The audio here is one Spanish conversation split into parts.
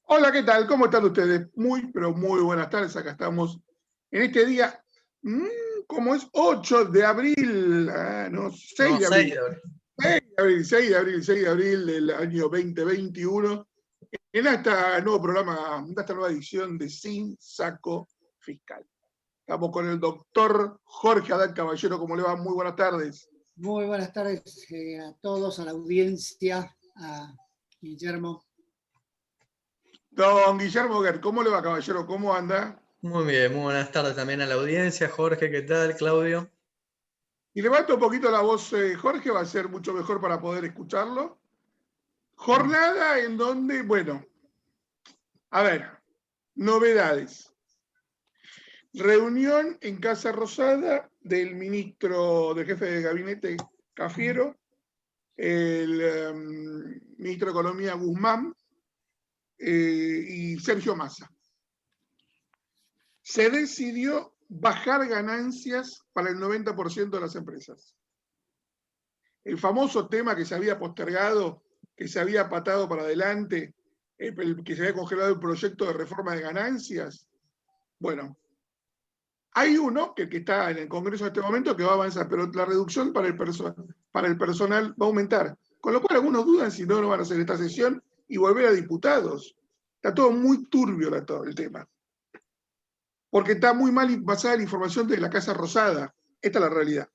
Hola, ¿qué tal? ¿Cómo están ustedes? Muy, pero muy buenas tardes. Acá estamos en este día, ¿cómo es? 8 de abril, no, 6 No, de 6 abril. de abril. 6 de abril del año 2021, en este nuevo programa, en esta nueva edición de Sin Saco Fiscal. Estamos con el doctor Jorge Adán Caballero. ¿Cómo le va? Muy buenas tardes. Muy buenas tardes a todos, a la audiencia, a Guillermo. Don Guillermo Guer, ¿cómo le va, caballero? ¿Cómo anda? Muy bien, muy buenas tardes también a la audiencia. Jorge, ¿qué tal? Claudio. Y levanta un poquito la voz, Jorge, va a ser mucho mejor para poder escucharlo. Jornada en donde, bueno, a ver, novedades. Reunión en Casa Rosada del jefe de gabinete Cafiero, el ministro de Economía Guzmán y Sergio Massa. Se decidió bajar ganancias para el 90% de las empresas. El famoso tema que se había postergado, que se había patado para adelante, que se había congelado el proyecto de reforma de ganancias. Bueno, hay uno que está en el Congreso en este momento que va a avanzar, pero la reducción para el personal va a aumentar. Con lo cual algunos dudan si no van a hacer esta sesión y volver a diputados. Está todo muy turbio el tema. Porque está muy mal basada la información de la Casa Rosada. Esta es la realidad.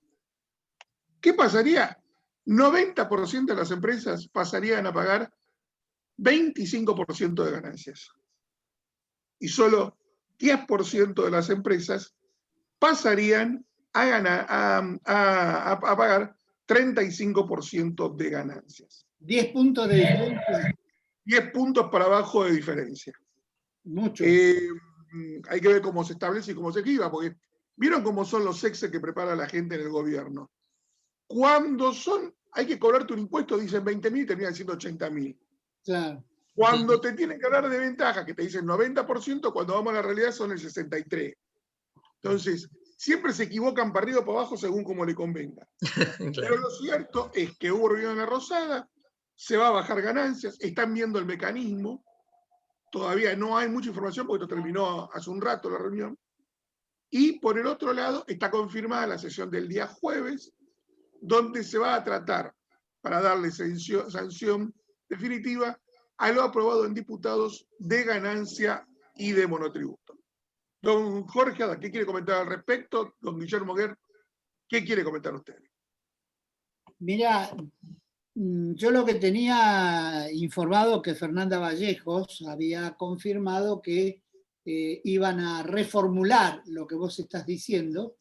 ¿Qué pasaría? 90% de las empresas pasarían a pagar 25% de ganancias. Y solo 10% de las empresas pasarían a pagar 35% de ganancias. 10 puntos de diferencia. 10 puntos para abajo de diferencia. Mucho. Hay que ver cómo se establece y cómo se esquiva, porque vieron cómo son los exes que prepara la gente en el gobierno. Cuando hay que cobrarte un impuesto, dicen 20.000 y terminan siendo 80.000. Claro. Cuando te tienen que hablar de ventaja, que te dicen 90%, cuando vamos a la realidad son el 63%. Entonces, siempre se equivocan para arriba o para abajo según como le convenga. Claro. Pero lo cierto es que hubo reunión en la Rosada, se va a bajar ganancias, están viendo el mecanismo, todavía no hay mucha información porque esto terminó hace un rato la reunión. Y por el otro lado, está confirmada la sesión del día jueves, donde se va a tratar, para darle sanción definitiva, a lo aprobado en diputados de ganancia y de monotributo. Don Jorge, ¿qué quiere comentar al respecto? Don Guillermo Guer, ¿qué quiere comentar usted? Mira, yo lo que tenía informado que Fernanda Vallejos había confirmado que iban a reformular lo que vos estás diciendo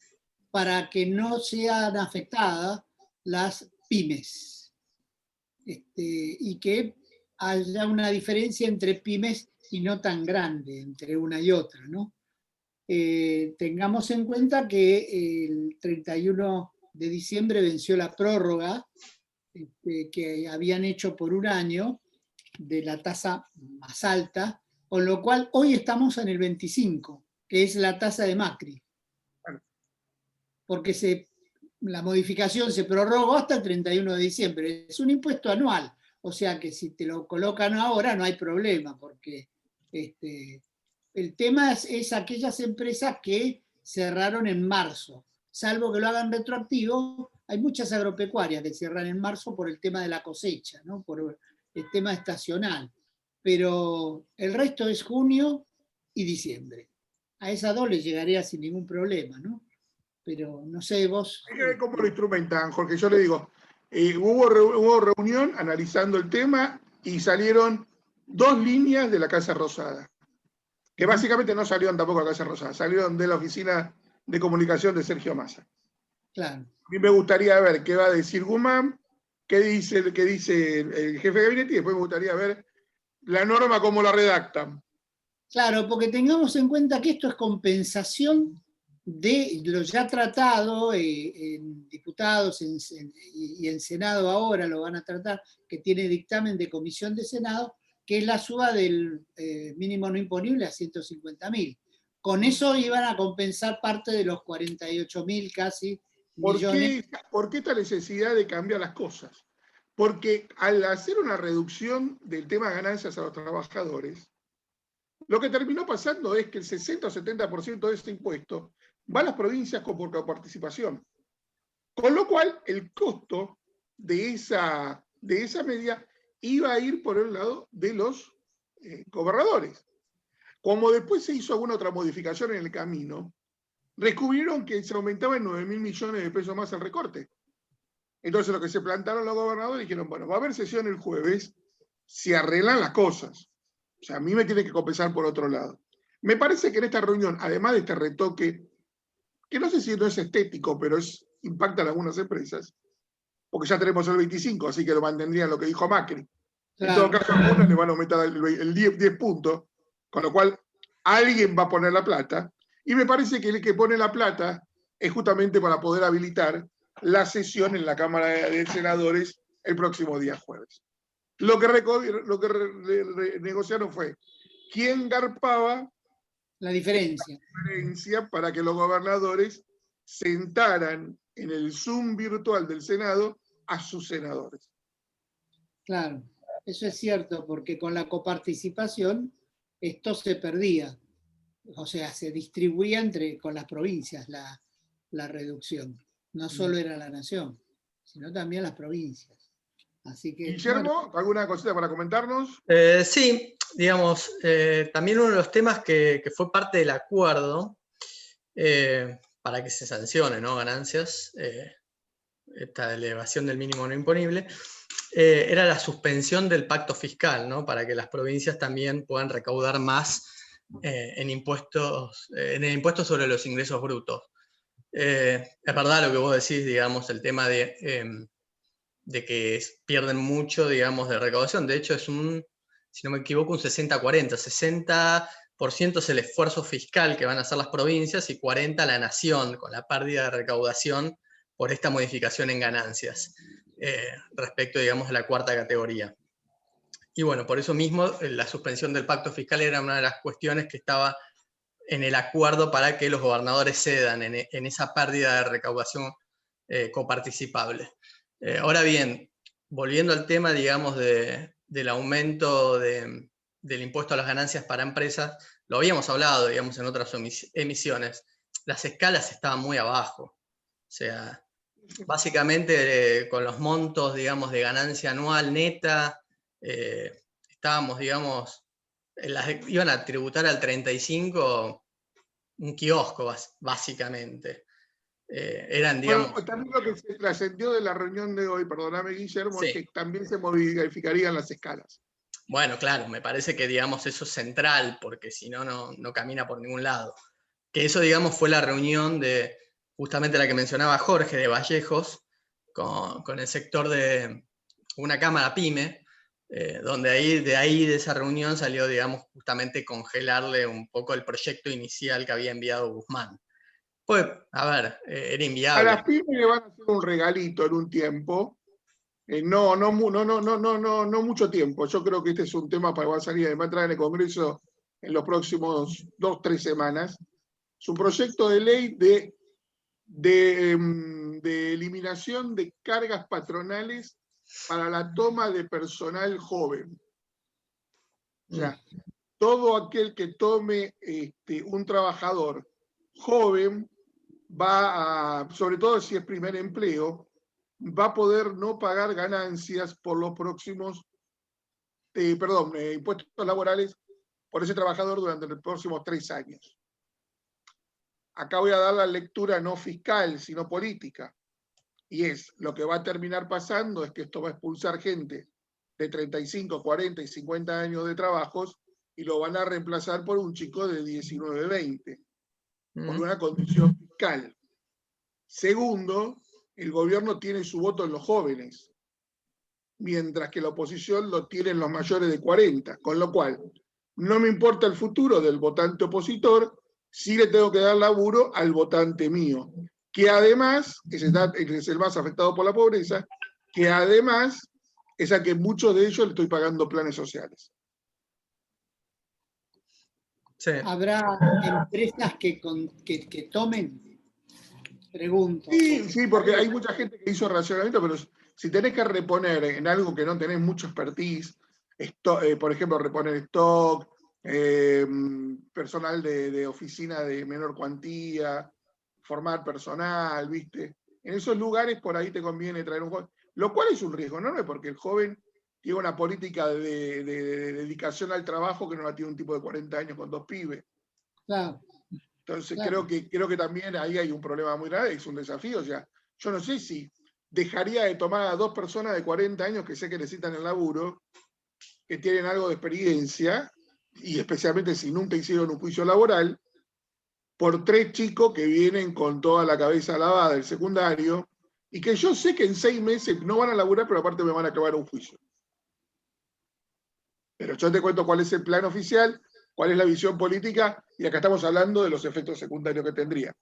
para que no sean afectadas las pymes. Y que haya una diferencia entre pymes y no tan grande, entre una y otra, ¿no? Tengamos en cuenta que el 31 de diciembre venció la prórroga que habían hecho por un año de la tasa más alta, con lo cual hoy estamos en el 25, que es la tasa de Macri. Porque la modificación se prorrogó hasta el 31 de diciembre. Es un impuesto anual, o sea que si te lo colocan ahora no hay problema, porque el tema es aquellas empresas que cerraron en marzo, salvo que lo hagan retroactivo. Hay muchas agropecuarias que cierran en marzo por el tema de la cosecha, ¿no? Por el tema estacional, pero el resto es junio y diciembre. A esas dos les llegaría sin ningún problema, ¿no? Pero no sé, vos... Hay que ver cómo lo instrumentan, Jorge. Yo le digo, hubo reunión analizando el tema y salieron 2 líneas de la Casa Rosada, que básicamente no salieron tampoco de la Casa Rosada, salieron de la oficina de comunicación de Sergio Massa. Claro. A mí me gustaría ver qué va a decir Guzmán, qué dice el jefe de gabinete, y después me gustaría ver la norma cómo la redactan. Claro, porque tengamos en cuenta que esto es compensación de lo ya tratado en diputados y en Senado ahora lo van a tratar, que tiene dictamen de comisión de Senado, que es la suba del mínimo no imponible a 150.000. Con eso iban a compensar parte de los 48.000 casi millones. ¿Por qué esta necesidad de cambiar las cosas? Porque al hacer una reducción del tema de ganancias a los trabajadores, lo que terminó pasando es que el 60 o 70% de este impuesto va a las provincias con por participación. Con lo cual, el costo de esa medida iba a ir por el lado de los gobernadores. Como después se hizo alguna otra modificación en el camino, descubrieron que se aumentaba en 9.000 millones de pesos más el recorte. Entonces lo que se plantaron los gobernadores dijeron, bueno, va a haber sesión el jueves, se arreglan las cosas. O sea, a mí me tiene que compensar por otro lado. Me parece que en esta reunión, además de este retoque, que no sé si no es estético, pero impacta en algunas empresas, porque ya tenemos el 25, así que lo mantendrían lo que dijo Macri. Claro. En todo caso, a algunas le van a aumentar el 10 puntos, con lo cual alguien va a poner la plata, y me parece que el que pone la plata es justamente para poder habilitar la sesión en la Cámara de Senadores el próximo día jueves. Lo que negociaron fue quién garpaba la diferencia para que los gobernadores sentaran en el Zoom virtual del Senado a sus senadores. Claro, eso es cierto, porque con la coparticipación esto se perdía. O sea, se distribuía con las provincias la reducción. No solo era la nación, sino también las provincias. Así que, Guillermo, bueno, ¿alguna cosita para comentarnos? Sí, digamos, también uno de los temas que fue parte del acuerdo para que se sancione, ¿no? Ganancias, esta elevación del mínimo no imponible, era la suspensión del pacto fiscal, ¿no? Para que las provincias también puedan recaudar más en el impuesto sobre los ingresos brutos. Es verdad lo que vos decís, digamos, el tema de que pierden mucho, digamos, de recaudación. De hecho, es si no me equivoco, un 60-40. 60% es el esfuerzo fiscal que van a hacer las provincias y 40% la nación, con la pérdida de recaudación por esta modificación en ganancias, respecto, digamos, a la cuarta categoría. Y bueno, por eso mismo, la suspensión del pacto fiscal era una de las cuestiones que estaba en el acuerdo para que los gobernadores cedan en esa pérdida de recaudación coparticipable. Ahora bien, volviendo al tema, digamos, del aumento del impuesto a las ganancias para empresas, lo habíamos hablado, digamos, en otras emisiones. Las escalas estaban muy abajo. O sea, básicamente con los montos, digamos, de ganancia anual neta, estábamos, digamos, iban a tributar al 35 un kiosco, básicamente. Eran, digamos... Bueno, también lo que se trascendió de la reunión de hoy, perdóname Guillermo, sí, es que también se modificarían las escalas. Bueno, claro, me parece que, digamos, eso es central, porque si no, no camina por ningún lado. Que eso, digamos, fue la reunión de, justamente la que mencionaba Jorge, de Vallejos, con el sector de una cámara PYME, donde de esa reunión salió, digamos, justamente congelarle un poco el proyecto inicial que había enviado Guzmán. Pues, a ver, era inviable. A las pymes le van a hacer un regalito en un tiempo. No mucho tiempo. Yo creo que este es un tema para que va a entrar en el Congreso en los próximos 2-3 semanas. Es un proyecto de ley de eliminación de cargas patronales para la toma de personal joven. O sea, todo aquel que tome un trabajador joven va a, sobre todo si es primer empleo, va a poder no pagar ganancias por los próximos, impuestos laborales por ese trabajador durante los próximos 3 años. Acá voy a dar la lectura no fiscal, sino política. Y lo que va a terminar pasando es que esto va a expulsar gente de 35, 40 y 50 años de trabajos y lo van a reemplazar por un chico de 19, 20, por una condición fiscal. Segundo, el gobierno tiene su voto en los jóvenes, mientras que la oposición lo tiene en los mayores de 40, con lo cual no me importa el futuro del votante opositor, sí le tengo que dar laburo al votante mío, que además, que es el más afectado por la pobreza, que además es a que muchos de ellos le estoy pagando planes sociales. Sí. ¿Habrá empresas que tomen? Pregunto. Sí, porque hay mucha gente que hizo racionamiento, pero si tenés que reponer en algo que no tenés mucho expertise, por ejemplo, reponer stock, personal de oficina de menor cuantía, formar personal, ¿viste? En esos lugares por ahí te conviene traer un joven, lo cual es un riesgo enorme porque el joven tiene una política de dedicación al trabajo que no la tiene un tipo de 40 años con 2 pibes. Claro, Entonces claro. creo que también ahí hay un problema muy grave, es un desafío. O sea, yo no sé si dejaría de tomar a 2 personas de 40 años que sé que necesitan el laburo, que tienen algo de experiencia, y especialmente si nunca hicieron un juicio laboral, por 3 chicos que vienen con toda la cabeza lavada del secundario, y que yo sé que en 6 meses no van a laburar, pero aparte me van a acabar un juicio. Pero yo te cuento cuál es el plan oficial, cuál es la visión política, y acá estamos hablando de los efectos secundarios que tendría.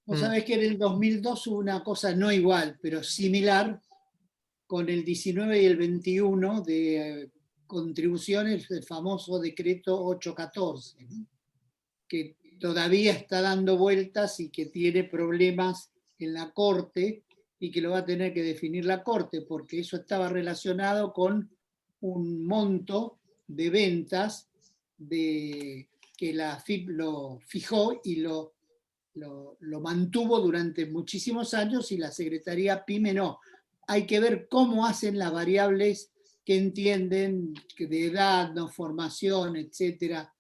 Vos sabés que en el 2002 hubo una cosa no igual, pero similar, con el 19 y el 21 de contribuciones del famoso decreto 814, ¿no? Que todavía está dando vueltas y que tiene problemas en la Corte y que lo va a tener que definir la Corte, porque eso estaba relacionado con un monto de ventas que la FIP lo fijó y lo mantuvo durante muchísimos años y la Secretaría PYME no. Hay que ver cómo hacen las variables que entienden de edad, no formación, etcétera,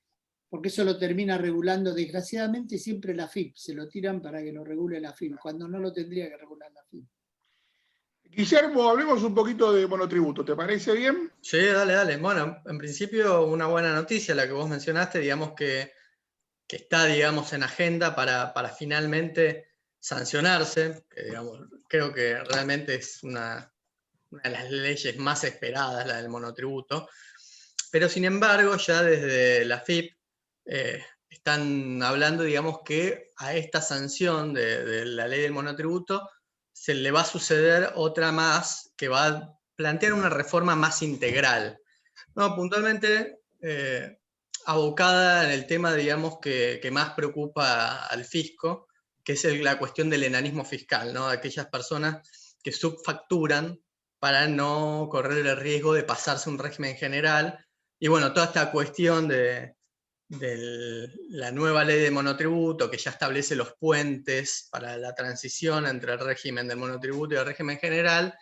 porque eso lo termina regulando desgraciadamente siempre la FIP, se lo tiran para que lo regule la FIP, cuando no lo tendría que regular la FIP. Guillermo, hablemos un poquito de monotributo, ¿te parece bien? Sí, dale, dale. Bueno, en principio una buena noticia la que vos mencionaste, digamos que está, digamos, en agenda para finalmente sancionarse, que, digamos, creo que realmente es una de las leyes más esperadas, la del monotributo, pero sin embargo ya desde la FIP están hablando, digamos, que a esta sanción de la ley del monotributo se le va a suceder otra más que va a plantear una reforma más integral. No, puntualmente abocada en el tema, digamos, que más preocupa al fisco, que es la cuestión del enanismo fiscal, ¿no? Aquellas personas que subfacturan para no correr el riesgo de pasarse un régimen general. Y bueno, toda esta cuestión de la nueva ley de monotributo, que ya establece los puentes para la transición entre el régimen del monotributo y el régimen general,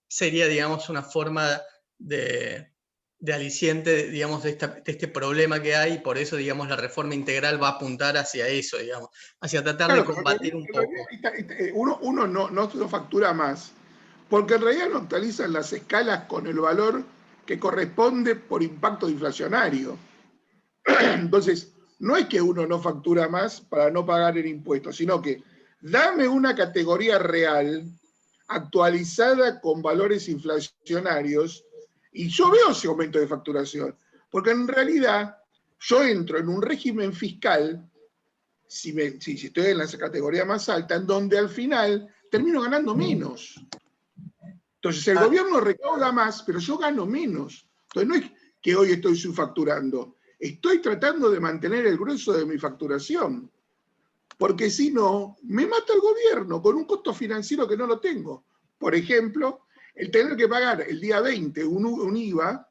sería, digamos, una forma de aliciente, digamos, de este problema que hay, y por eso, digamos, la reforma integral va a apuntar hacia eso, digamos, hacia tratar de combatir un poco. Uno no factura más, porque en realidad no actualizan las escalas con el valor que corresponde por impacto inflacionario. Entonces, no es que uno no factura más para no pagar el impuesto, sino que dame una categoría real actualizada con valores inflacionarios y yo veo ese aumento de facturación, porque en realidad yo entro en un régimen fiscal, si estoy en la categoría más alta, en donde al final termino ganando menos. Entonces el gobierno recauda más, pero yo gano menos. Entonces no es que hoy estoy subfacturando, estoy tratando de mantener el grueso de mi facturación, porque si no, me mata el gobierno con un costo financiero que no lo tengo. Por ejemplo, el tener que pagar el día 20 un IVA,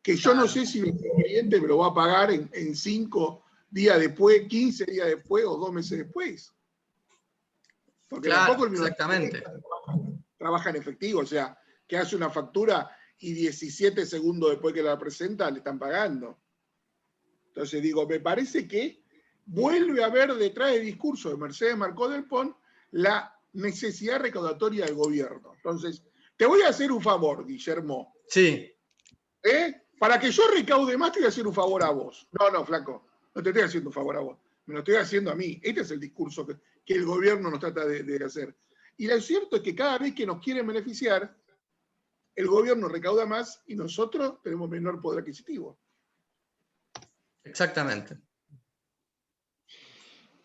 que yo no sé si mi cliente me lo va a pagar en 5 días después, 15 días después o 2 meses después. Porque tampoco el exactamente. Trabaja en efectivo, o sea, que hace una factura y 17 segundos después que la presenta le están pagando. Entonces digo, me parece que vuelve a haber detrás del discurso de Mercedes Marcó del Pont la necesidad recaudatoria del gobierno. Entonces, te voy a hacer un favor, Guillermo. Sí. Para que yo recaude más, te voy a hacer un favor a vos. No, flaco, no te estoy haciendo un favor a vos, me lo estoy haciendo a mí. Este es el discurso que el gobierno nos trata de hacer. Y lo cierto es que cada vez que nos quieren beneficiar, el gobierno recauda más y nosotros tenemos menor poder adquisitivo. Exactamente.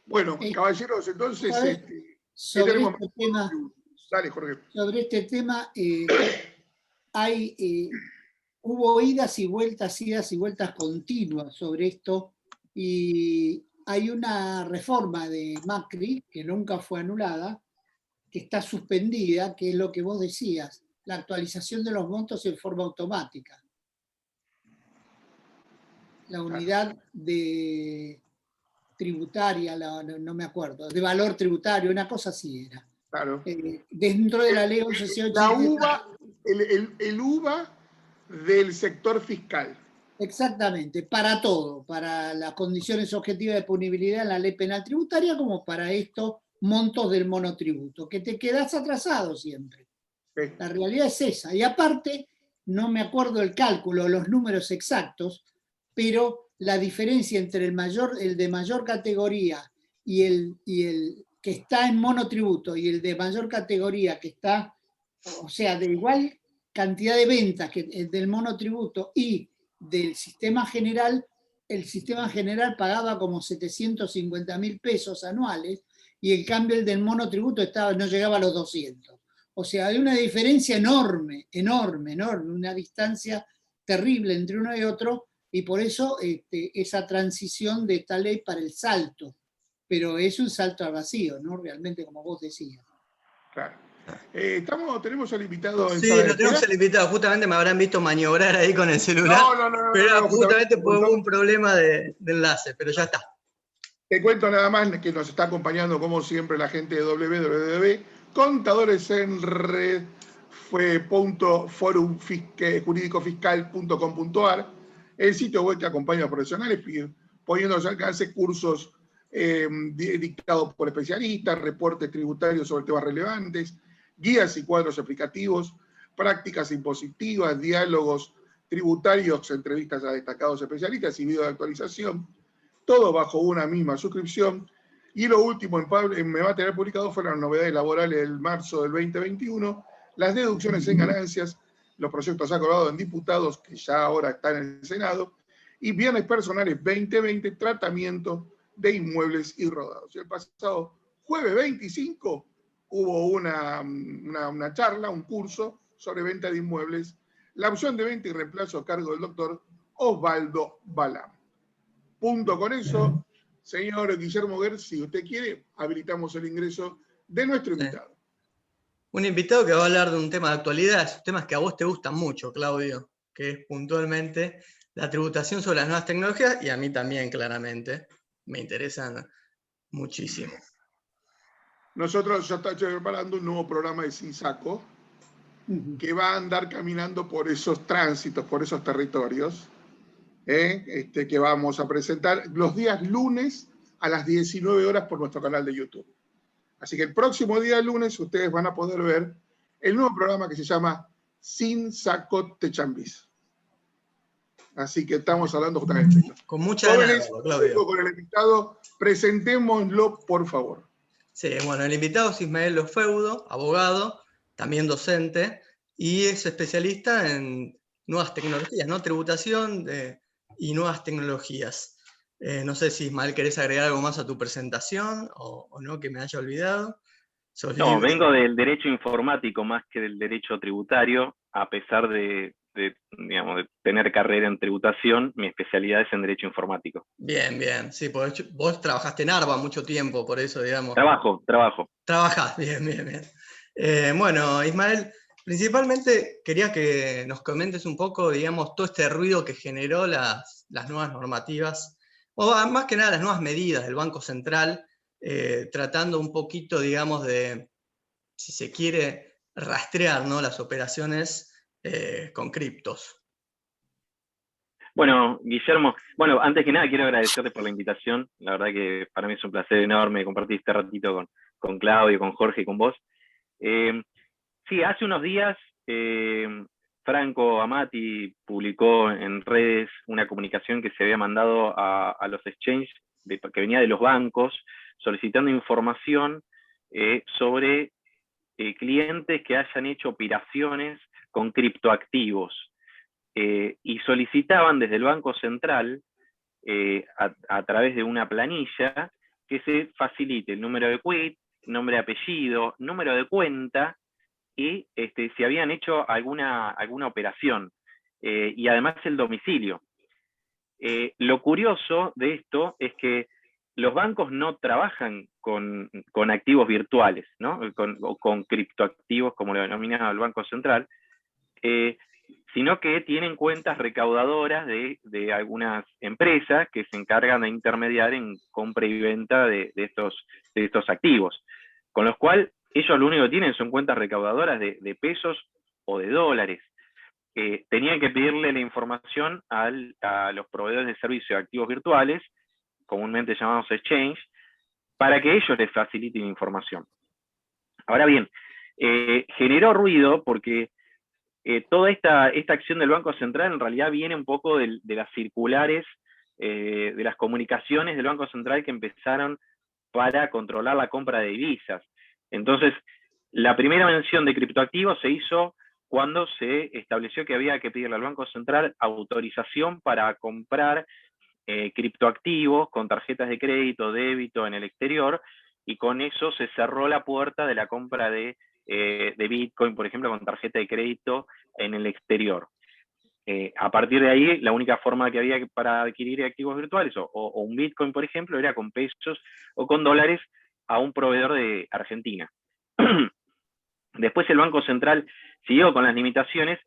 Bueno, caballeros, entonces... sobre este tema, dale, Jorge. Sobre este tema hubo idas y vueltas continuas sobre esto, y hay una reforma de Macri, que nunca fue anulada, que está suspendida, que es lo que vos decías, la actualización de los montos en forma automática. La unidad de tributaria, no me acuerdo, de valor tributario, una cosa así era. Claro. Dentro de la ley 1180. La UVA, el UVA del sector fiscal. Exactamente, para todo, para las condiciones objetivas de punibilidad en la ley penal tributaria, como para estos montos del monotributo, que te quedas atrasado siempre. Sí. La realidad es esa. Y aparte, no me acuerdo el cálculo, los números exactos, pero la diferencia entre el de mayor categoría y el que está en monotributo y el de mayor categoría que está, o sea, de igual cantidad de ventas que el del monotributo y del sistema general, el sistema general pagaba como 750.000 pesos anuales y en cambio el del monotributo no llegaba a los 200. O sea, hay una diferencia enorme, una distancia terrible entre uno y otro, y por eso esa transición de esta ley para el salto. Pero es un salto al vacío, ¿no? Realmente, como vos decías. Claro. Tenemos al invitado en Sí, sala de lo tenemos espera. al invitado. Justamente me habrán visto maniobrar ahí con el celular. No, pero justamente por hubo un problema de enlace, pero ya está. Te cuento nada más que nos está acompañando, como siempre, la gente de www.contadoresenred.forumjuridicofiscal.com.ar, el sitio web que acompaña a profesionales, poniéndose al alcance cursos dictados por especialistas, reportes tributarios sobre temas relevantes, guías y cuadros explicativos, prácticas impositivas, diálogos tributarios, entrevistas a destacados especialistas y video de actualización, todo bajo una misma suscripción. Y lo último en Me va a tener publicado fueron las novedades laborales del marzo del 2021, las deducciones en ganancias, los proyectos acordados en diputados, que ya ahora están en el Senado, y bienes personales 2020, tratamiento de inmuebles y rodados. Y el pasado jueves 25 hubo una charla, un curso sobre venta de inmuebles, la opción de venta y reemplazo a cargo del doctor Osvaldo Balam. Punto con eso, señor Guillermo Guerz, si usted quiere, habilitamos el ingreso de nuestro invitado. Un invitado que va a hablar de un tema de actualidad, esos temas que a vos te gustan mucho, Claudio, que es puntualmente la tributación sobre las nuevas tecnologías, y a mí también, claramente, me interesan muchísimo. Nosotros ya estamos preparando un nuevo programa de Sin Saco, que va a andar caminando por esos tránsitos, por esos territorios, que vamos a presentar los días lunes a las 19 horas por nuestro canal de YouTube. Así que el próximo día lunes ustedes van a poder ver el nuevo programa que se llama Sin Saco Techambis. Así que estamos hablando justamente de esto. Con mucha Jóvenes, ganas, Claudio. con el invitado, presentémoslo, por favor. Sí, bueno, el invitado es Ismael Lofeudo, abogado, también docente, y es especialista en nuevas tecnologías, ¿no? Tributación y nuevas tecnologías. No sé si, Ismael, querés agregar algo más a tu presentación o no, que me haya olvidado. No, vengo del derecho informático más que del derecho tributario, a pesar de tener carrera en tributación, mi especialidad es en derecho informático. Bien, bien, sí, porque vos trabajaste en ARBA mucho tiempo, por eso, digamos. Trabajo. Trabajás, bien. Bueno, Ismael, principalmente quería que nos comentes un poco, digamos, todo este ruido que generó las nuevas normativas, o más que nada las nuevas medidas del Banco Central, tratando un poquito, digamos, de, si se quiere, rastrear, ¿no?, las operaciones con criptos. Bueno, Guillermo, antes que nada quiero agradecerte por la invitación. La verdad que para mí es un placer enorme compartir este ratito con Claudio, con Jorge y con vos. Sí, hace unos días Franco Amati publicó en redes una comunicación que se había mandado a los exchanges, que venía de los bancos, solicitando información sobre clientes que hayan hecho operaciones con criptoactivos. Y solicitaban desde el Banco Central, a través de una planilla, que se facilite el número de quit, nombre de apellido, número de cuenta, y si habían hecho alguna operación, y además el domicilio. Lo curioso de esto es que los bancos no trabajan con activos virtuales, ¿no? O con criptoactivos, como lo denomina el Banco Central, sino que tienen cuentas recaudadoras de algunas empresas que se encargan de intermediar en compra y venta de estos activos, con los cuales ellos lo único que tienen son cuentas recaudadoras de pesos o de dólares. Tenían que pedirle la información a los proveedores de servicios de activos virtuales, comúnmente llamados exchange, para que ellos les faciliten información. Ahora bien, generó ruido porque toda esta acción del Banco Central en realidad viene un poco de las circulares, de las comunicaciones del Banco Central que empezaron para controlar la compra de divisas. Entonces, la primera mención de criptoactivos se hizo cuando se estableció que había que pedirle al Banco Central autorización para comprar criptoactivos con tarjetas de crédito, débito en el exterior, y con eso se cerró la puerta de la compra de Bitcoin, por ejemplo, con tarjeta de crédito en el exterior. A partir de ahí, la única forma que había para adquirir activos virtuales, o un Bitcoin, por ejemplo, era con pesos o con dólares a un proveedor de Argentina. Después el Banco Central siguió con las limitaciones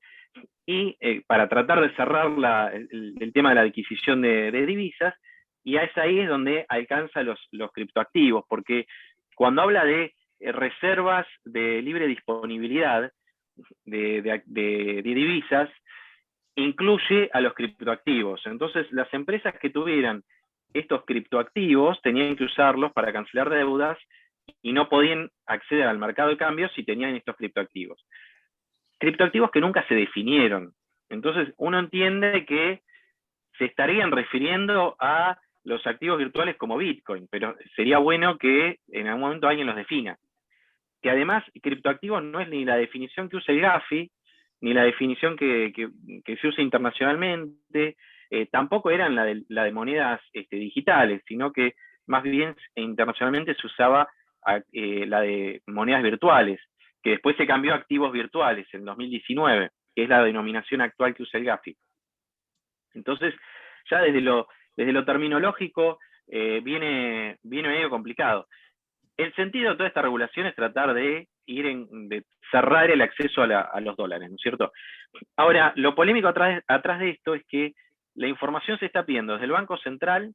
y para tratar de cerrar el tema de la adquisición de divisas, y es ahí donde alcanza los criptoactivos, porque cuando habla de reservas de libre disponibilidad de divisas, incluye a los criptoactivos. Entonces, las empresas que tuvieran estos criptoactivos tenían que usarlos para cancelar deudas y no podían acceder al mercado de cambios si tenían estos criptoactivos. Criptoactivos que nunca se definieron. Entonces, uno entiende que se estarían refiriendo a los activos virtuales como Bitcoin, pero sería bueno que en algún momento alguien los defina. Que además, criptoactivos no es ni la definición que usa el Gafi, ni la definición que se usa internacionalmente, tampoco eran la de monedas digitales, sino que más bien internacionalmente se usaba la de monedas virtuales, que después se cambió a activos virtuales en 2019, que es la denominación actual que usa el Gafi. Entonces, ya desde lo terminológico viene medio complicado. El sentido de toda esta regulación es tratar de de cerrar el acceso a los dólares, ¿no es cierto? Ahora, lo polémico atrás de esto es que la información se está pidiendo desde el Banco Central,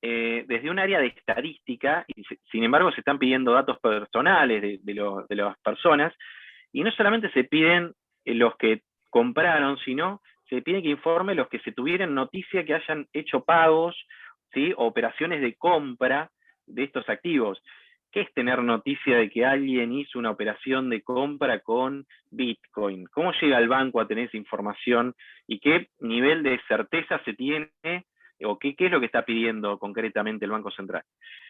desde un área de estadística, y sin embargo se están pidiendo datos personales de las personas, y no solamente se piden los que compraron, sino se pide que informe los que se tuvieran noticia que hayan hecho pagos, ¿sí? O operaciones de compra de estos activos. ¿Qué es tener noticia de que alguien hizo una operación de compra con Bitcoin? ¿Cómo llega el banco a tener esa información? ¿Y qué nivel de certeza se tiene? ¿O qué es lo que está pidiendo concretamente el Banco Central?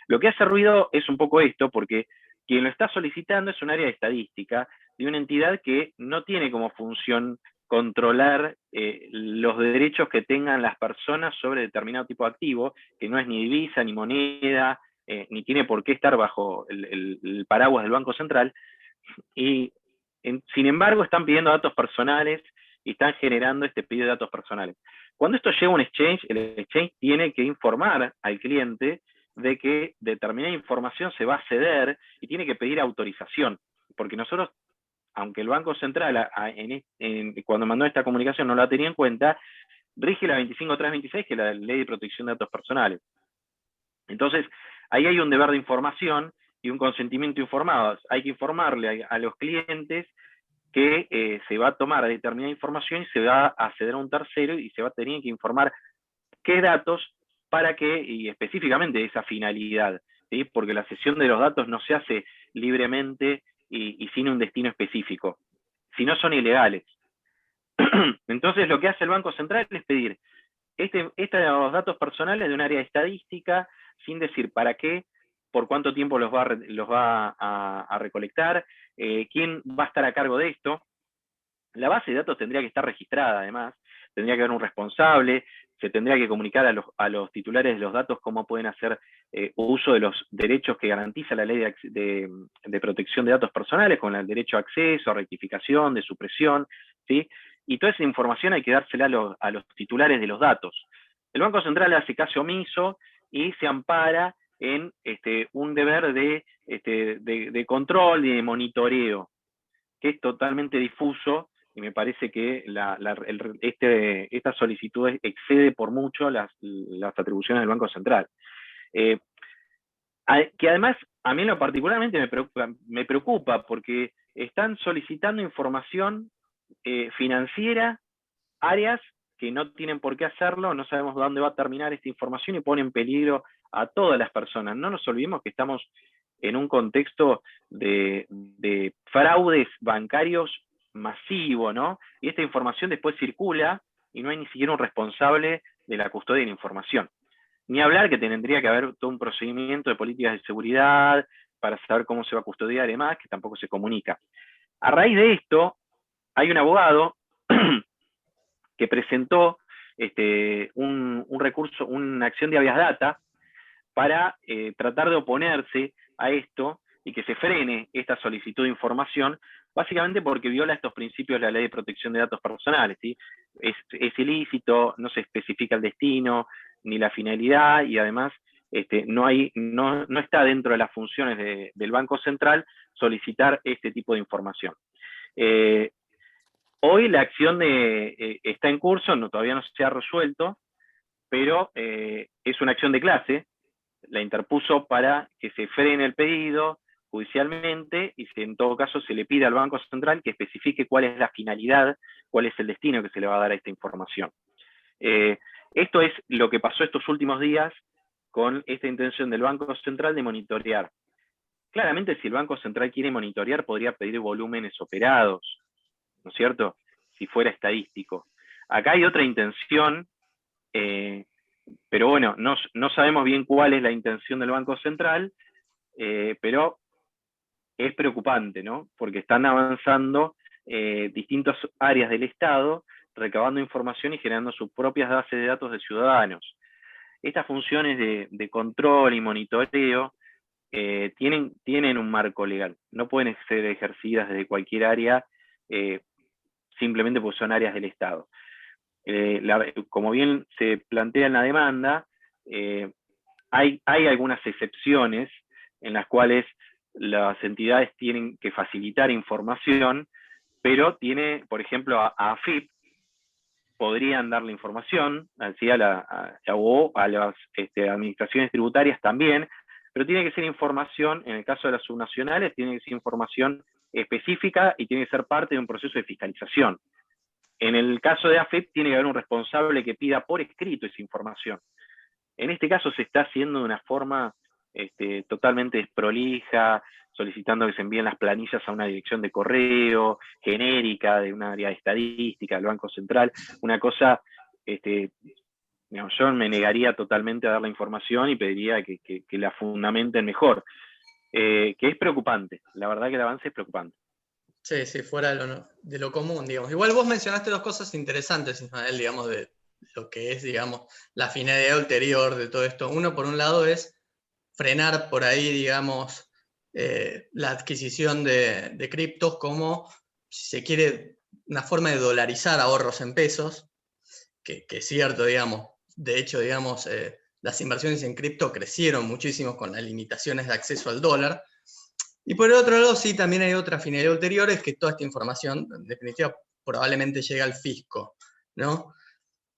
Lo que hace ruido es un poco esto, porque quien lo está solicitando es un área de estadística de una entidad que no tiene como función controlar los derechos que tengan las personas sobre determinado tipo de activo, que no es ni divisa, ni moneda, ni tiene por qué estar bajo el paraguas del Banco Central, y sin embargo están pidiendo datos personales y están generando este pedido de datos personales. Cuando esto llega a un exchange, el exchange tiene que informar al cliente de que determinada información se va a ceder y tiene que pedir autorización, porque nosotros, aunque el Banco Central cuando mandó esta comunicación no la tenía en cuenta, rige la 25326, que es la Ley de Protección de Datos Personales. Entonces, ahí hay un deber de información y un consentimiento informado. Hay que informarle a los clientes que se va a tomar determinada información y se va a ceder a un tercero, y se va a tener que informar qué datos, para qué, y específicamente esa finalidad, ¿sí? Porque la cesión de los datos no se hace libremente y sin un destino específico, si no son ilegales. Entonces lo que hace el Banco Central es pedir los datos personales de un área de estadística, sin decir para qué, por cuánto tiempo los va a recolectar, quién va a estar a cargo de esto. La base de datos tendría que estar registrada, además, tendría que haber un responsable, se tendría que comunicar a los titulares de los datos cómo pueden hacer uso de los derechos que garantiza la ley de protección de datos personales, con el derecho a acceso, a rectificación, de supresión, ¿sí? Y toda esa información hay que dársela a los titulares de los datos. El Banco Central hace caso omiso y se ampara en un deber de control y de monitoreo, que es totalmente difuso, y me parece que esta solicitud excede por mucho las atribuciones del Banco Central. Que además, a mí en lo particularmente me preocupa porque están solicitando información financiera, áreas que no tienen por qué hacerlo, no sabemos dónde va a terminar esta información y pone en peligro a todas las personas. No nos olvidemos que estamos en un contexto de fraudes bancarios masivo, ¿no? Y esta información después circula y no hay ni siquiera un responsable de la custodia de la información. Ni hablar que tendría que haber todo un procedimiento de políticas de seguridad para saber cómo se va a custodiar y demás, que tampoco se comunica. A raíz de esto, hay un abogado que presentó un recurso, una acción de habeas data para tratar de oponerse a esto y que se frene esta solicitud de información, básicamente porque viola estos principios de la Ley de Protección de Datos Personales, ¿sí? Es ilícito, no se especifica el destino ni la finalidad, y además no está dentro de las funciones del Banco Central solicitar este tipo de información. Hoy la acción está en curso, todavía no se ha resuelto, pero es una acción de clase, la interpuso para que se frene el pedido judicialmente y en todo caso se le pide al Banco Central que especifique cuál es la finalidad, cuál es el destino que se le va a dar a esta información. Esto es lo que pasó estos últimos días con esta intención del Banco Central de monitorear. Claramente, si el Banco Central quiere monitorear, podría pedir volúmenes operados, ¿no es cierto? Si fuera estadístico. Acá hay otra intención, pero bueno, no sabemos bien cuál es la intención del Banco Central, pero es preocupante, ¿no? Porque están avanzando distintas áreas del Estado, recabando información y generando sus propias bases de datos de ciudadanos. Estas funciones de control y monitoreo tienen un marco legal, no pueden ser ejercidas desde cualquier área simplemente porque son áreas del Estado. Como bien se plantea en la demanda, hay algunas excepciones en las cuales las entidades tienen que facilitar información, pero por ejemplo, a AFIP podrían darle información, así a las administraciones tributarias también, pero tiene que ser información, en el caso de las subnacionales, tiene que ser información específica y tiene que ser parte de un proceso de fiscalización. En el caso de AFIP tiene que haber un responsable que pida por escrito esa información. En este caso se está haciendo de una forma totalmente desprolija, solicitando que se envíen las planillas a una dirección de correo genérica de un área de estadística del Banco Central, una cosa, yo me negaría totalmente a dar la información y pediría que la fundamenten mejor, que es preocupante, la verdad que el avance es preocupante. Sí, sí, fuera de lo común, digamos. Igual vos mencionaste dos cosas interesantes, Ismael, digamos, de lo que es, digamos, la finalidad ulterior de todo esto. Uno, por un lado, es frenar por ahí, digamos, la adquisición de criptos como, si se quiere, una forma de dolarizar ahorros en pesos, que es cierto, digamos. De hecho, digamos, las inversiones en cripto crecieron muchísimo con las limitaciones de acceso al dólar. Y por el otro lado, sí, también hay otra finalidad ulterior, es que toda esta información, en definitiva, probablemente llegue al fisco, ¿no?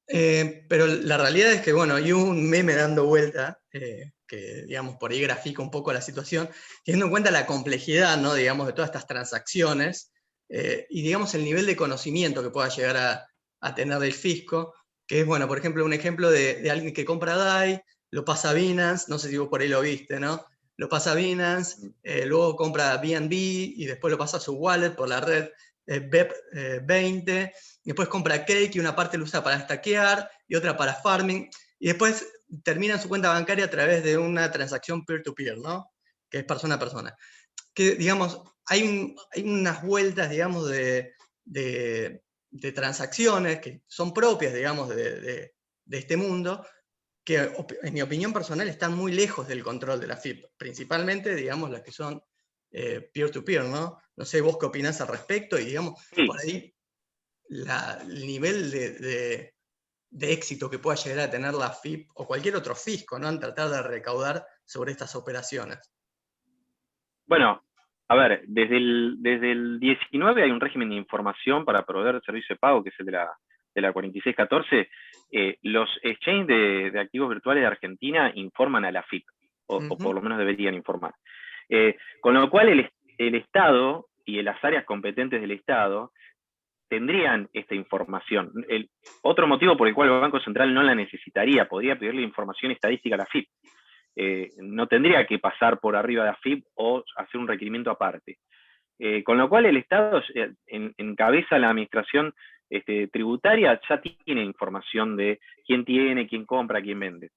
Pero la realidad es que, bueno, hay un meme dando vuelta, que, digamos, por ahí grafica un poco la situación, teniendo en cuenta la complejidad, ¿no? Digamos, de todas estas transacciones, y, digamos, el nivel de conocimiento que pueda llegar a tener el fisco, que es, bueno, por ejemplo, un ejemplo de alguien que compra DAI, lo pasa a Binance, no sé si vos por ahí lo viste, ¿no? Lo pasa a Binance, luego compra BNB y después lo pasa a su wallet por la red BEP20, después compra Cake y una parte lo usa para stackear y otra para farming, y después termina en su cuenta bancaria a través de una transacción peer-to-peer, ¿no? Que es persona a persona. Que, digamos, hay unas vueltas, digamos, de transacciones que son propias, digamos, de este mundo, que en mi opinión personal están muy lejos del control de la FIP, principalmente, digamos, las que son peer-to-peer, ¿no? No sé vos qué opinás al respecto, y digamos, Sí. por ahí el nivel de de éxito que pueda llegar a tener la AFIP o cualquier otro fisco, ¿no? En tratar de recaudar sobre estas operaciones. Bueno, a ver, desde el 19 hay un régimen de información para proveer servicio de pago, que es el de la 4614. Los exchanges de activos virtuales de Argentina informan a la AFIP, o por lo menos deberían informar. Con lo cual el Estado y las áreas competentes del Estado tendrían esta información. Otro motivo por el cual el Banco Central no la necesitaría, podría pedirle información estadística a la AFIP. No tendría que pasar por arriba de AFIP o hacer un requerimiento aparte. Con lo cual el Estado encabeza la administración tributaria, ya tiene información de quién tiene, quién compra, quién vende.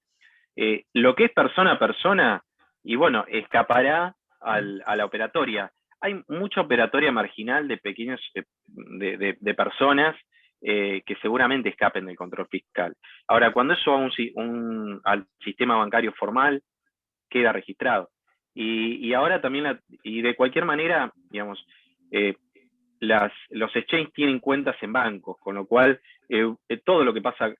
Lo que es persona a persona, y bueno, escapará a la operatoria. Hay mucha operatoria marginal de pequeños, de personas que seguramente escapen del control fiscal. Ahora, cuando eso va al sistema bancario formal, queda registrado. Y ahora también, y de cualquier manera, digamos, los exchanges tienen cuentas en bancos, con lo cual todo lo que pasa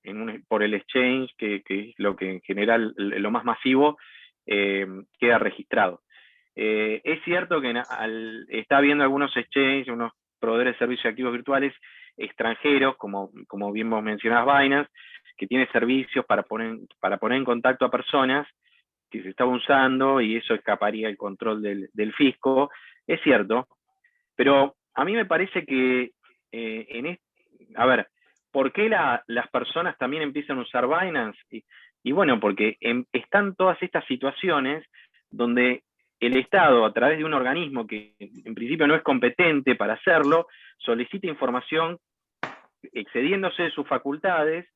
por el exchange, que es lo que en general lo más masivo, queda registrado. Es cierto que está habiendo algunos exchanges, unos proveedores de servicios de activos virtuales extranjeros, como bien vos mencionabas, Binance, que tiene servicios para poner en contacto a personas que se estaba usando, y eso escaparía el control del fisco. Es cierto, pero a mí me parece que a ver, ¿por qué las personas también empiezan a usar Binance? Y bueno, porque están todas estas situaciones donde el Estado, a través de un organismo que en principio no es competente para hacerlo, solicita información excediéndose de sus facultades,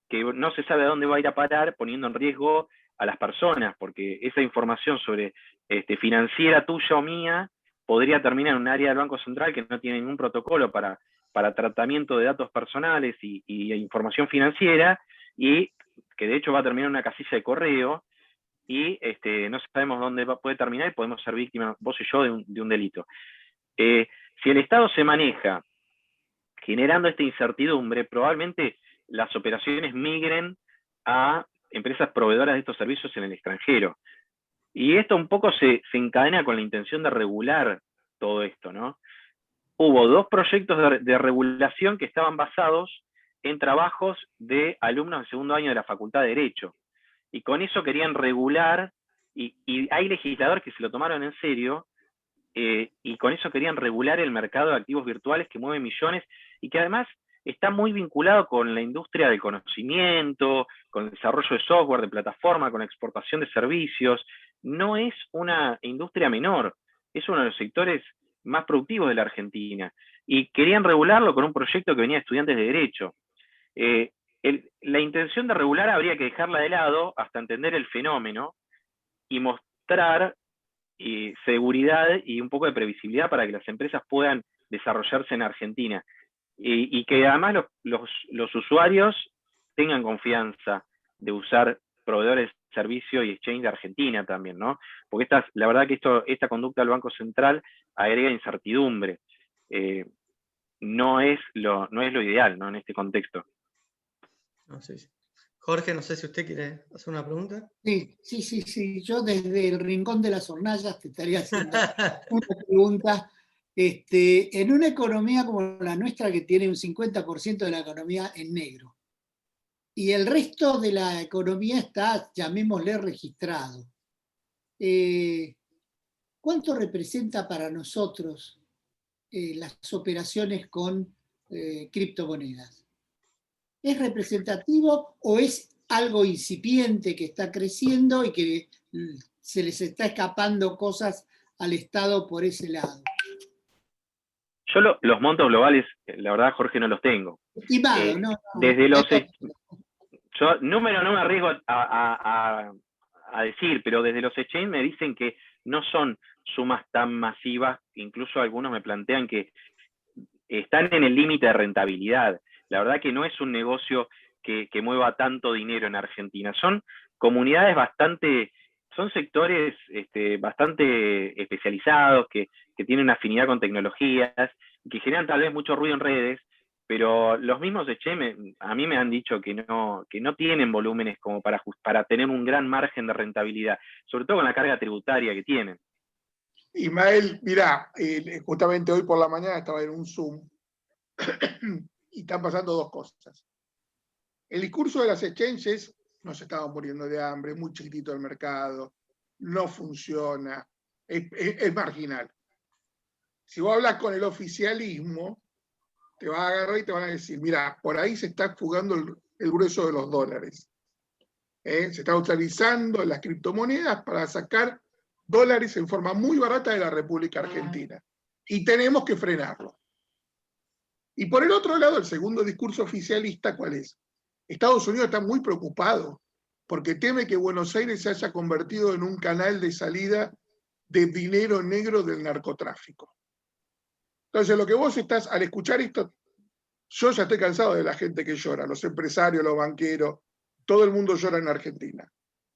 que no se sabe a dónde va a ir a parar, poniendo en riesgo a las personas, porque esa información sobre financiera tuya o mía podría terminar en un área del Banco Central que no tiene ningún protocolo para tratamiento de datos personales y información financiera, y que de hecho va a terminar en una casilla de correo, y no sabemos dónde puede terminar, y podemos ser víctimas, vos y yo, de un delito. Si el Estado se maneja generando esta incertidumbre, probablemente las operaciones migren a empresas proveedoras de estos servicios en el extranjero. Y esto un poco se encadena con la intención de regular todo esto, ¿no? Hubo 2 proyectos de regulación que estaban basados en trabajos de alumnos de segundo año de la Facultad de Derecho. Y con eso querían regular, y hay legisladores que se lo tomaron en serio, y con eso querían regular el mercado de activos virtuales que mueve millones, y que además está muy vinculado con la industria del conocimiento, con el desarrollo de software, de plataforma, con la exportación de servicios. No es una industria menor, es uno de los sectores más productivos de la Argentina. Y querían regularlo con un proyecto que venía de estudiantes de Derecho. La intención de regular habría que dejarla de lado hasta entender el fenómeno y mostrar seguridad y un poco de previsibilidad para que las empresas puedan desarrollarse en Argentina. Y que además los usuarios tengan confianza de usar proveedores de servicio y exchange de Argentina también, ¿no? Porque la verdad que esta conducta del Banco Central agrega incertidumbre. No es lo ideal, ¿no? En este contexto. No, sí. Jorge, no sé si usted quiere hacer una pregunta. Sí. Yo desde el rincón de las hornallas te estaría haciendo una pregunta. En una economía como la nuestra, que tiene un 50% de la economía en negro, y el resto de la economía está, llamémosle, registrado, ¿cuánto representa para nosotros las operaciones con criptomonedas? ¿Es representativo o es algo incipiente que está creciendo y que se les está escapando cosas al Estado por ese lado? Yo los montos globales, la verdad, Jorge, no los tengo. Estimado, no. Desde yo número no me arriesgo a decir, pero desde los exchanges me dicen que no son sumas tan masivas, incluso algunos me plantean que están en el límite de rentabilidad. La verdad que no es un negocio que mueva tanto dinero en Argentina. Son comunidades son sectores bastante especializados, que tienen afinidad con tecnologías, que generan tal vez mucho ruido en redes, pero los mismos exchanges a mí me han dicho que no tienen volúmenes como para tener un gran margen de rentabilidad, sobre todo con la carga tributaria que tienen. Ismael, mirá, justamente hoy por la mañana estaba en un Zoom y están pasando dos cosas. El discurso de las exchanges, nos estamos muriendo de hambre, es muy chiquitito el mercado, no funciona, es marginal. Si vos hablas con el oficialismo, te va a agarrar y te van a decir, mira, por ahí se está fugando el grueso de los dólares. Se está utilizando las criptomonedas para sacar dólares en forma muy barata de la República Argentina. Y tenemos que frenarlo. Y por el otro lado, el segundo discurso oficialista, ¿cuál es? Estados Unidos está muy preocupado porque teme que Buenos Aires se haya convertido en un canal de salida de dinero negro del narcotráfico. Entonces, lo que vos estás, al escuchar esto, yo ya estoy cansado de la gente que llora, los empresarios, los banqueros, todo el mundo llora en Argentina.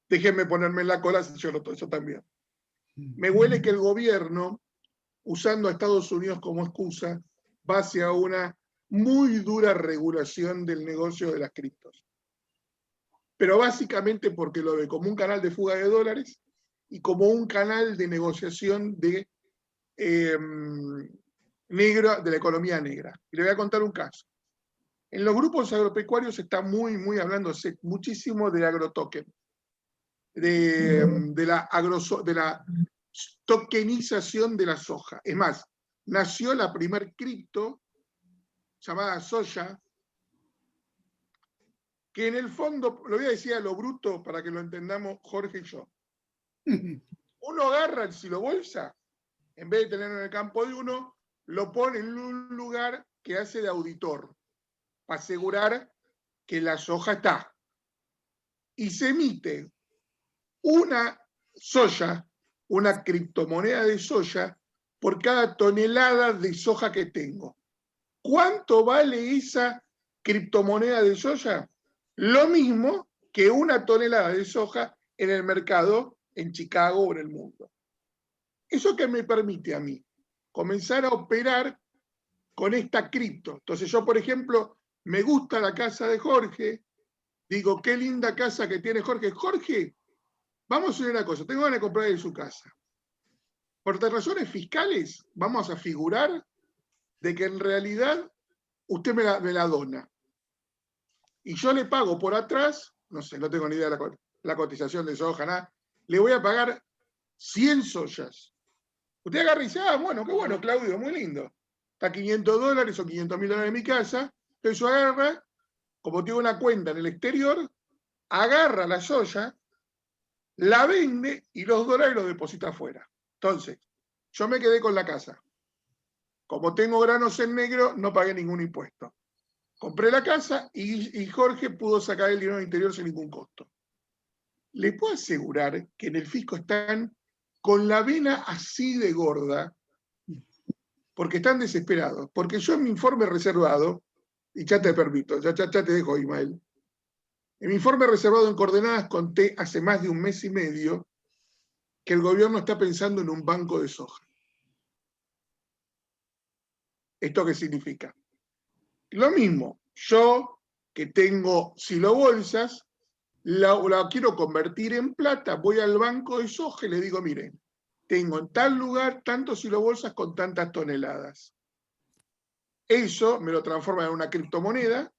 Déjenme ponerme en la cola si lloro todo eso también. Me huele que el gobierno, usando a Estados Unidos como excusa, va hacia una muy dura regulación del negocio de las criptos. Pero básicamente porque lo ve como un canal de fuga de dólares y como un canal de negociación de la economía negra. Y le voy a contar un caso. En los grupos agropecuarios se está muy hablándose muchísimo del agrotoken, de la tokenización de la soja. Es más, nació la primer cripto llamada Soya, que en el fondo, lo voy a decir a lo bruto para que lo entendamos Jorge y yo. Uno agarra el silobolsa, en vez de tenerlo en el campo de uno, lo pone en un lugar que hace de auditor, para asegurar que la soja está. Y se emite una soya, una criptomoneda de soya, por cada tonelada de soja que tengo. ¿Cuánto vale esa criptomoneda de soya? Lo mismo que una tonelada de soja en el mercado en Chicago o en el mundo. ¿Eso que me permite a mí? Comenzar a operar con esta cripto. Entonces yo, por ejemplo, me gusta la casa de Jorge, digo, qué linda casa que tiene Jorge. Jorge, vamos a hacer una cosa, tengo ganas de comprar en su casa. Por razones fiscales, vamos a figurar de que en realidad usted me la dona. Y yo le pago por atrás, no sé, no tengo ni idea de la cotización de soja, nada, le voy a pagar 100 soyas. Usted agarra y dice, bueno, qué bueno, Claudio, muy lindo. Está $500 o $500.000 en mi casa, entonces yo agarra, como tengo una cuenta en el exterior, agarra la soya, la vende y los dólares los deposita afuera. Entonces, yo me quedé con la casa. Como tengo granos en negro, no pagué ningún impuesto. Compré la casa y Jorge pudo sacar el dinero del interior sin ningún costo. Le puedo asegurar que en el fisco están con la vena así de gorda, porque están desesperados. Porque yo en mi informe reservado, y ya te permito, ya te dejo, Ismael, en mi informe reservado en coordenadas conté hace más de un mes y medio que el gobierno está pensando en un banco de soja. ¿Esto qué significa? Lo mismo, yo que tengo silobolsas, la quiero convertir en plata, voy al banco de soja y le digo, miren, tengo en tal lugar tantos silobolsas con tantas toneladas. Eso me lo transforma en una criptomoneda,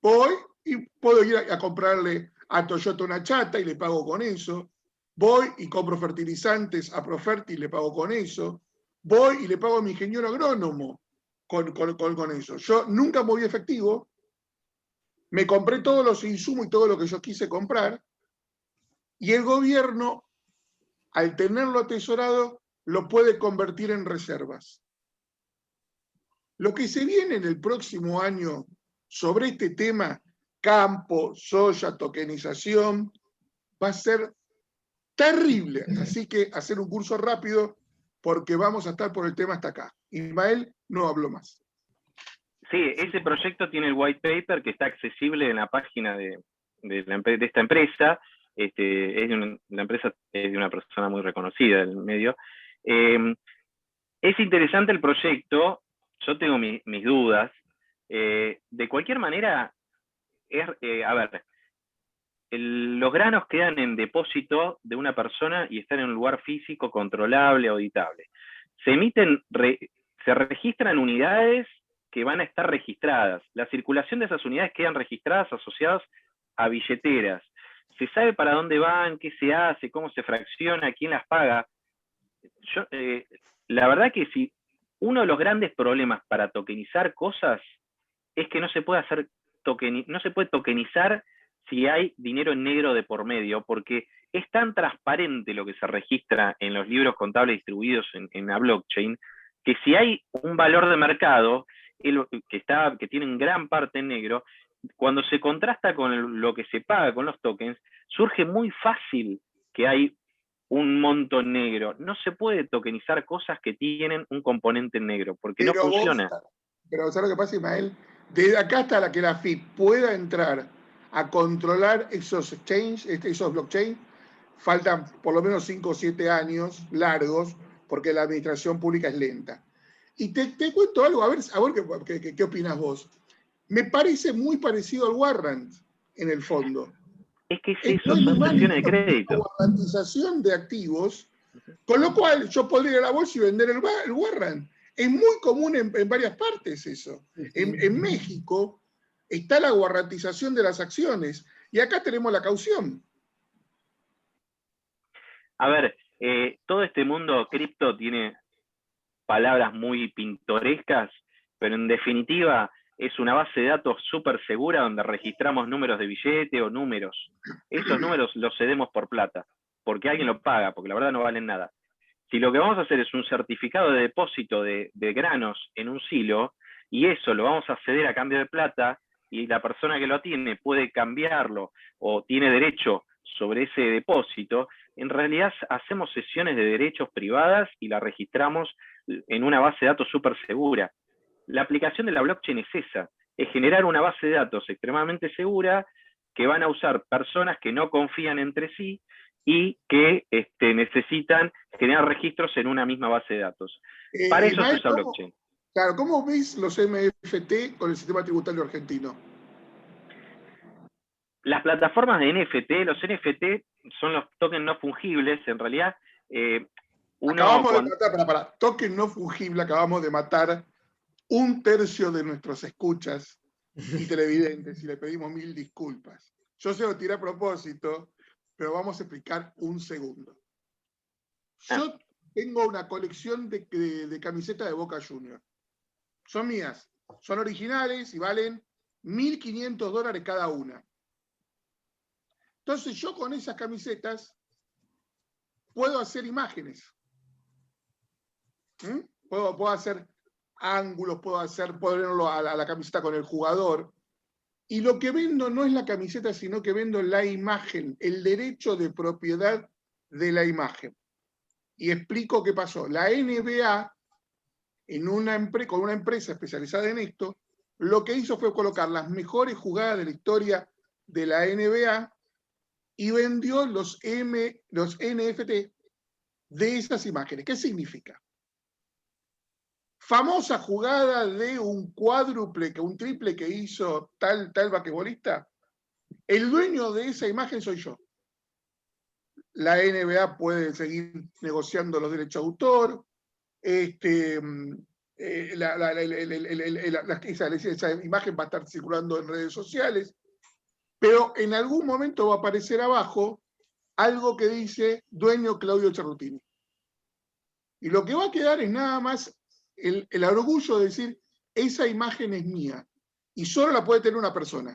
voy y puedo ir a comprarle a Toyota una chata y le pago con eso, voy y compro fertilizantes a Proferti y le pago con eso, voy y le pago a mi ingeniero agrónomo con eso. Yo nunca moví efectivo, me compré todos los insumos y todo lo que yo quise comprar, y el gobierno, al tenerlo atesorado, lo puede convertir en reservas. Lo que se viene en el próximo año sobre este tema, campo, soya, tokenización, va a ser terrible. Así que hacer un curso rápido porque vamos a estar por el tema hasta acá. Ismael no habló más. Sí, ese proyecto tiene el white paper que está accesible en la página de esta empresa. La empresa es de una persona muy reconocida del medio. Es interesante el proyecto yo tengo mis dudas. De cualquier manera, a ver, los granos quedan en depósito de una persona y están en un lugar físico controlable, auditable. Se registran unidades que van a estar registradas. La circulación de esas unidades quedan registradas, asociadas a billeteras. Se sabe para dónde van, qué se hace, cómo se fracciona, quién las paga. La verdad que si uno de los grandes problemas para tokenizar cosas es que no se puede tokenizar si hay dinero en negro de por medio, porque es tan transparente lo que se registra en los libros contables distribuidos en la blockchain, que si hay un valor de mercado que tiene en gran parte en negro, cuando se contrasta con lo que se paga con los tokens, surge muy fácil que hay un monto negro. No se puede tokenizar cosas que tienen un componente negro, porque no funciona. Pero ¿sabes lo que pasa, Ismael? Desde acá hasta la que la FIP pueda entrar a controlar esos exchanges, esos blockchain, faltan por lo menos 5 o 7 años largos, porque la administración pública es lenta. Y te cuento algo, a ver qué opinas vos. Me parece muy parecido al warrant, en el fondo. Es que es eso, son estaciones de crédito. Warrantización de activos, con lo cual yo podría ir a la bolsa y vender el warrant. Es muy común en varias partes eso. En México está la warrantización de las acciones y acá tenemos la caución. A ver, todo este mundo cripto tiene palabras muy pintorescas, pero en definitiva es una base de datos súper segura donde registramos números de billete o números. Esos números los cedemos por plata, porque alguien lo paga, porque la verdad no valen nada. Si lo que vamos a hacer es un certificado de depósito de granos en un silo, y eso lo vamos a ceder a cambio de plata, y la persona que lo tiene puede cambiarlo o tiene derecho sobre ese depósito, en realidad hacemos sesiones de derechos privadas y la registramos en una base de datos súper segura. La aplicación de la blockchain es esa, es generar una base de datos extremadamente segura que van a usar personas que no confían entre sí y que necesitan generar registros en una misma base de datos. Para eso se usa blockchain. Claro, ¿cómo ves los NFT con el sistema tributario argentino? Las plataformas de NFT, los NFT son los tokens no fungibles, en realidad. Acabamos de matar, para token no fungible, acabamos de matar 1/3 de nuestros escuchas y televidentes, y le pedimos 1000 disculpas. Yo se lo tiré a propósito, pero vamos a explicar un segundo. Yo tengo una colección de camisetas de Boca Juniors. Son mías, son originales y valen $1.500 cada una. Entonces yo con esas camisetas puedo hacer imágenes. Puedo hacer ángulos, puedo ponerlo a la camiseta con el jugador. Y lo que vendo no es la camiseta, sino que vendo la imagen, el derecho de propiedad de la imagen. Y explico qué pasó. La NBA, con una empresa especializada en esto, lo que hizo fue colocar las mejores jugadas de la historia de la NBA y vendió los NFT de esas imágenes. ¿Qué significa? Famosa jugada de un triple que hizo tal basquetbolista. El dueño de esa imagen soy yo. La NBA puede seguir negociando los derechos de autor. Esa imagen va a estar circulando en redes sociales. Pero en algún momento va a aparecer abajo algo que dice dueño Claudio Cerrutini. Y lo que va a quedar es nada más el orgullo de decir, esa imagen es mía, y solo la puede tener una persona.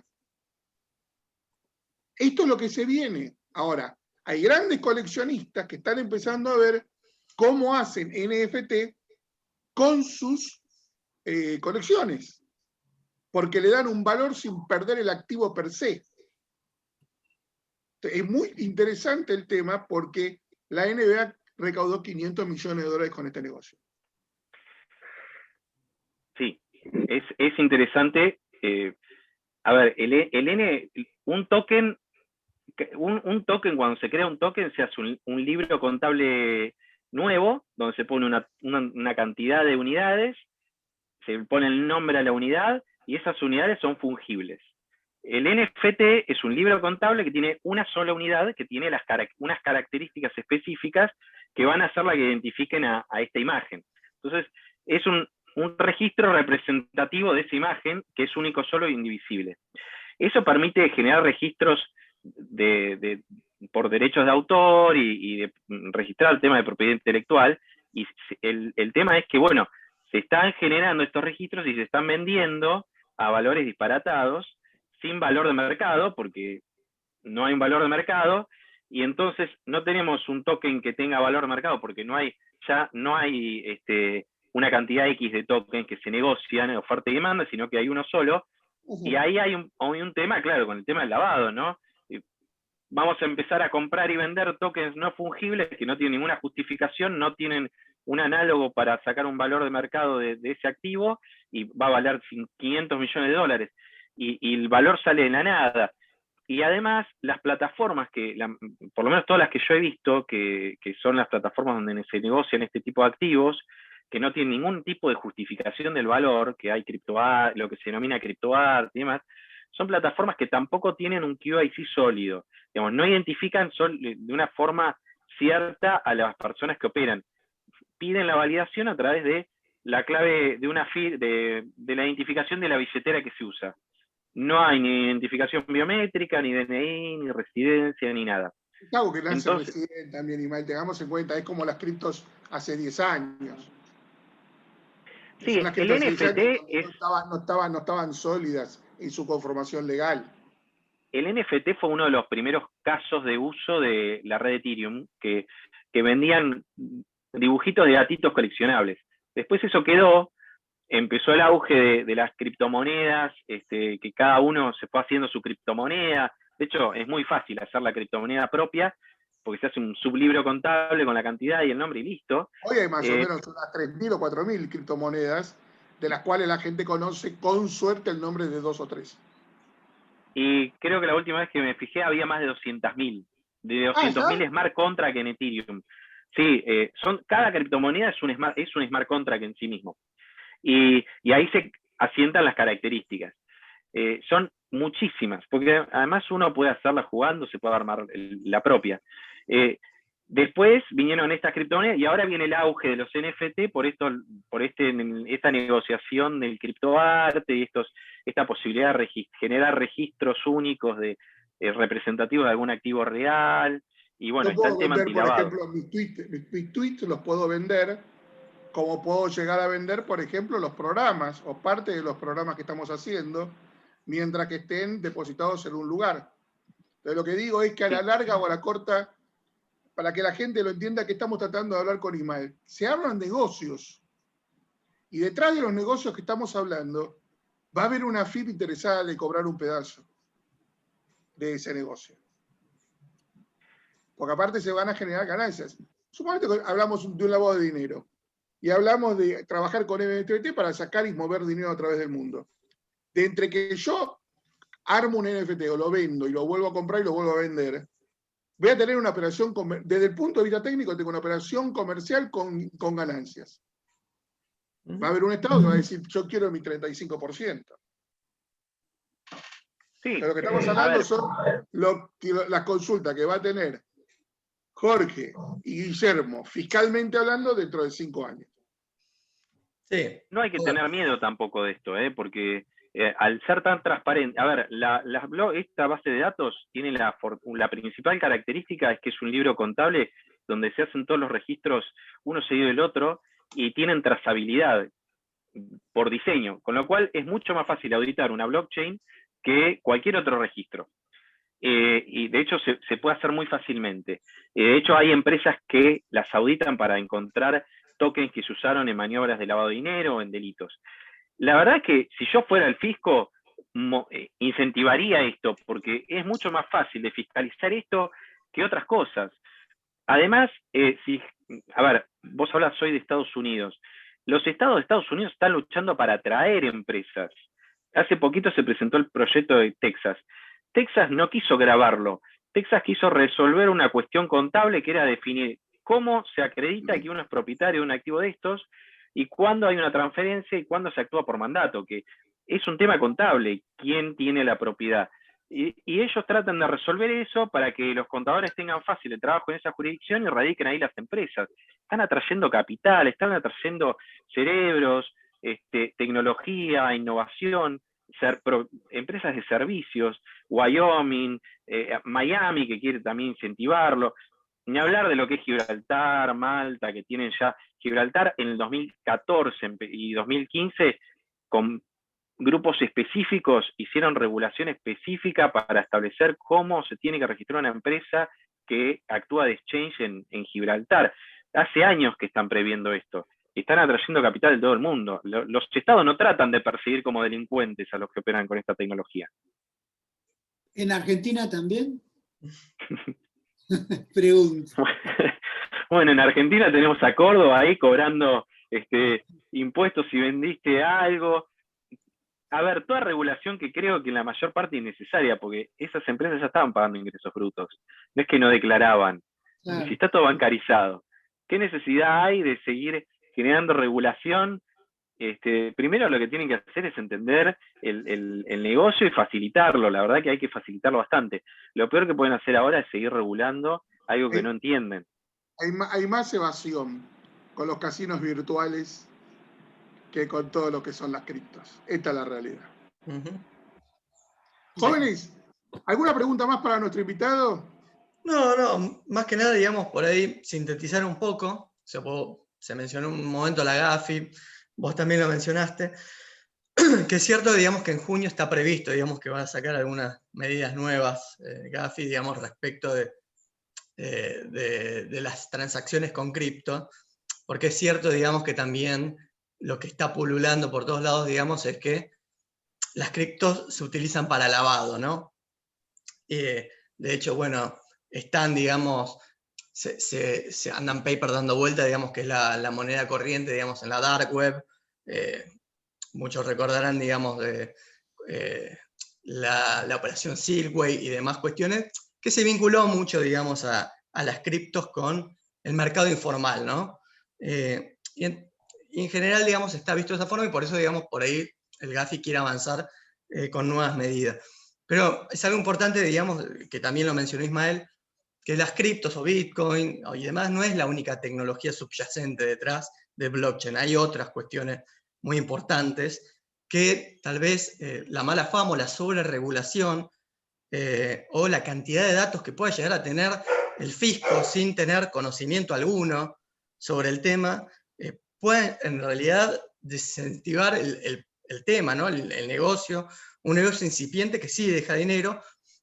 Esto es lo que se viene. Ahora, hay grandes coleccionistas que están empezando a ver cómo hacen NFT con sus colecciones, porque le dan un valor sin perder el activo per se. Es muy interesante el tema porque la NBA recaudó $500 millones con este negocio. Sí, es interesante. A ver, un token, cuando se crea un token, se hace un libro contable nuevo, donde se pone una cantidad de unidades, se pone el nombre a la unidad y esas unidades son fungibles. El NFT es un libro contable que tiene una sola unidad, que tiene unas características específicas que van a ser las que identifiquen a esta imagen. Entonces, es un registro representativo de esa imagen que es único, solo e indivisible. Eso permite generar registros por derechos de autor y de registrar el tema de propiedad intelectual. Y el tema es que, bueno, se están generando estos registros y se están vendiendo a valores disparatados, sin valor de mercado, porque no hay un valor de mercado, y entonces no tenemos un token que tenga valor de mercado, porque no hay una cantidad X de tokens que se negocian en oferta y demanda, sino que hay uno solo, y ahí hay un tema, claro, con el tema del lavado, ¿no? Vamos a empezar a comprar y vender tokens no fungibles que no tienen ninguna justificación, no tienen un análogo para sacar un valor de mercado de ese activo, y va a valer 500 millones de dólares. Y el valor sale de la nada. Y además, las plataformas, por lo menos todas las que yo he visto, que son las plataformas donde se negocian este tipo de activos, que no tienen ningún tipo de justificación del valor, que hay criptoart, lo que se denomina criptoart y demás, son plataformas que tampoco tienen un KYC sólido. Digamos, no identifican de una forma cierta a las personas que operan. Piden la validación a través de la clave de la identificación de la billetera que se usa. No hay ni identificación biométrica, ni DNI, ni residencia, ni nada. Es algo que lance Resident también, Ismael, tengamos en cuenta, es como las criptos hace 10 años. Sí, el NFT no estaban sólidas en su conformación legal. El NFT fue uno de los primeros casos de uso de la red Ethereum, que vendían dibujitos de gatitos coleccionables. Después eso quedó, empezó el auge de las criptomonedas, que cada uno se fue haciendo su criptomoneda. De hecho, es muy fácil hacer la criptomoneda propia, porque se hace un sublibro contable con la cantidad y el nombre y listo. Hoy hay más o menos unas 3.000 o 4.000 criptomonedas, de las cuales la gente conoce con suerte el nombre de 2 o 3. Y creo que la última vez que me fijé había más de 200.000. De 200.000 smart contract en Ethereum. Sí, cada criptomoneda es un smart contract en sí mismo. Y ahí se asientan las características. Son muchísimas, porque además uno puede hacerla jugando, se puede armar la propia. Después vinieron estas criptomonedas y ahora viene el auge de los NFT por esta negociación del criptoarte y esta posibilidad de generar registros únicos representativos de algún activo real. Y bueno, está el tema antilavado. Por ejemplo, mis tweets los puedo vender, como puedo llegar a vender, por ejemplo, los programas o parte de los programas que estamos haciendo, mientras que estén depositados en un lugar. Entonces, lo que digo es que a la larga o a la corta, para que la gente lo entienda, que estamos tratando de hablar con Ismael, se hablan negocios. Y detrás de los negocios que estamos hablando, va a haber una FIP interesada de cobrar un pedazo de ese negocio. Porque aparte se van a generar ganancias. Suponete que hablamos de un lavado de dinero y hablamos de trabajar con NFT para sacar y mover dinero a través del mundo. De entre que yo armo un NFT o lo vendo y lo vuelvo a comprar y lo vuelvo a vender, voy a tener una operación, desde el punto de vista técnico, tengo una operación comercial con ganancias. Va a haber un Estado que va a decir, yo quiero mi 35%. Sí, pero lo que estamos hablando son las consultas que va a tener Jorge y Guillermo, fiscalmente hablando, dentro de 5 años. Sí. No hay que tener miedo tampoco de esto, porque al ser tan transparente, a ver, esta base de datos tiene la principal característica es que es un libro contable donde se hacen todos los registros uno seguido del otro y tienen trazabilidad por diseño, con lo cual es mucho más fácil auditar una blockchain que cualquier otro registro. Y de hecho se puede hacer muy fácilmente. De hecho hay empresas que las auditan para encontrar tokens que se usaron en maniobras de lavado de dinero o en delitos. La verdad es que si yo fuera el fisco, incentivaría esto, porque es mucho más fácil de fiscalizar esto que otras cosas. Además, a ver, vos hablas hoy de Estados Unidos. Los estados de Estados Unidos están luchando para atraer empresas. Hace poquito se presentó el proyecto de Texas. Texas no quiso grabarlo. Texas quiso resolver una cuestión contable que era definir cómo se acredita que uno es propietario de un activo de estos, y cuándo hay una transferencia y cuándo se actúa por mandato, que es un tema contable, quién tiene la propiedad. Y ellos tratan de resolver eso para que los contadores tengan fácil el trabajo en esa jurisdicción y radiquen ahí las empresas. Están atrayendo capital, están atrayendo cerebros, tecnología, innovación, empresas de servicios, Wyoming, Miami, que quiere también incentivarlo. Ni hablar de lo que es Gibraltar, Malta, que tienen ya Gibraltar en el 2014 y 2015, con grupos específicos hicieron regulación específica para establecer cómo se tiene que registrar una empresa que actúa de exchange en Gibraltar. Hace años que están previendo esto. Están atrayendo capital de todo el mundo. Los estados no tratan de perseguir como delincuentes a los que operan con esta tecnología. ¿En Argentina también? Pregunto. Bueno, en Argentina tenemos a Córdoba ahí cobrando impuestos si vendiste algo. A ver, toda regulación que creo que en la mayor parte es innecesaria, porque esas empresas ya estaban pagando ingresos brutos. No es que no declaraban. Claro. Si está todo bancarizado. ¿Qué necesidad hay de seguir generando regulación? Primero lo que tienen que hacer es entender el negocio y facilitarlo. La verdad que hay que facilitarlo bastante. Lo peor que pueden hacer ahora es seguir regulando algo que no entienden. Hay más evasión con los casinos virtuales que con todo lo que son las criptos. Esta es la realidad. Jóvenes, ¿alguna pregunta más para nuestro invitado? No, más que nada, digamos, por ahí sintetizar un poco. Se mencionó un momento la GAFI, vos también lo mencionaste, que es cierto, digamos, que en junio está previsto, digamos, que van a sacar algunas medidas nuevas, GAFI, digamos, respecto de las transacciones con cripto, porque es cierto, digamos, que también lo que está pululando por todos lados, digamos, es que las criptos se utilizan para lavado, ¿no? De hecho, bueno, están, digamos, se andan paper dando vuelta, digamos, que es la moneda corriente, digamos, en la dark web. Muchos recordarán, digamos, de la operación Silkway y demás cuestiones, que se vinculó mucho, digamos, a las criptos con el mercado informal, ¿no? Y en general, digamos, está visto de esa forma y por eso, digamos, por ahí el GAFI quiere avanzar con nuevas medidas. Pero es algo importante, digamos, que también lo mencionó Ismael, que las criptos o Bitcoin y demás no es la única tecnología subyacente detrás de blockchain. Hay otras cuestiones muy importantes que tal vez la mala fama o la sobreregulación o la cantidad de datos que puede llegar a tener el fisco sin tener conocimiento alguno sobre el tema, puede en realidad desincentivar el tema, ¿no? El negocio, un negocio incipiente que sí deja dinero,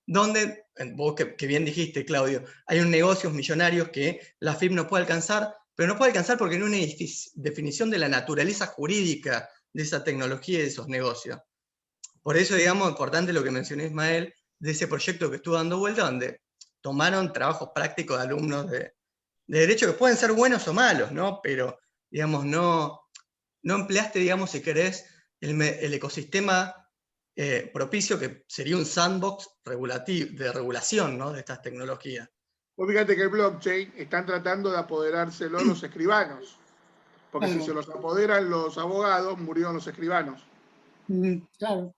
donde, vos que bien dijiste, Claudio, hay un negocios millonarios que la FIP no puede alcanzar, pero no puede alcanzar porque no hay una definición de la naturaleza jurídica de esa tecnología y de esos negocios. Por eso, digamos, importante lo que mencionó Ismael, de ese proyecto que estuvo dando vuelta, donde tomaron trabajos prácticos de alumnos de derecho que pueden ser buenos o malos, ¿no? Pero, digamos, no empleaste, digamos, si querés, el ecosistema propicio que sería un sandbox de regulación, ¿no? De estas tecnologías. Pues fíjate que el blockchain están tratando de apoderárselo los escribanos, porque si se los apoderan los abogados, murieron los escribanos. Claro.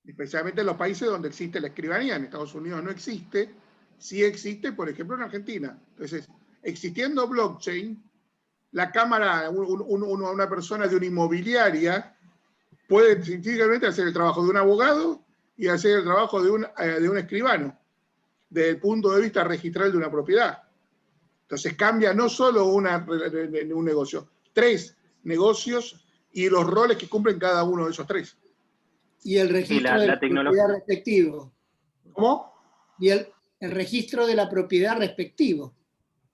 Especialmente en los países donde existe la escribanía. En Estados Unidos no existe, sí existe, por ejemplo, en Argentina. Entonces, existiendo blockchain, la cámara, una persona de una inmobiliaria puede científicamente hacer el trabajo de un abogado y hacer el trabajo de un escribano, desde el punto de vista registral de una propiedad. Entonces cambia no solo un negocio, 3 negocios y los roles que cumplen cada uno de esos 3. Y el registro de la propiedad respectivo. ¿Cómo? Y el registro de la propiedad respectivo.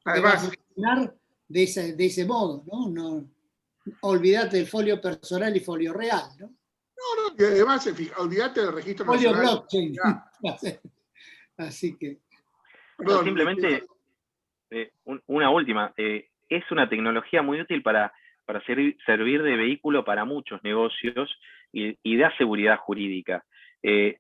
Además, va a funcionar de ese modo, ¿no? Olvídate del folio personal y folio real, ¿no? No, y además, olvídate del registro folio nacional. Blockchain. Así que. Perdón, no, simplemente, una última. Es una tecnología muy útil para servir de vehículo para muchos negocios y da seguridad jurídica.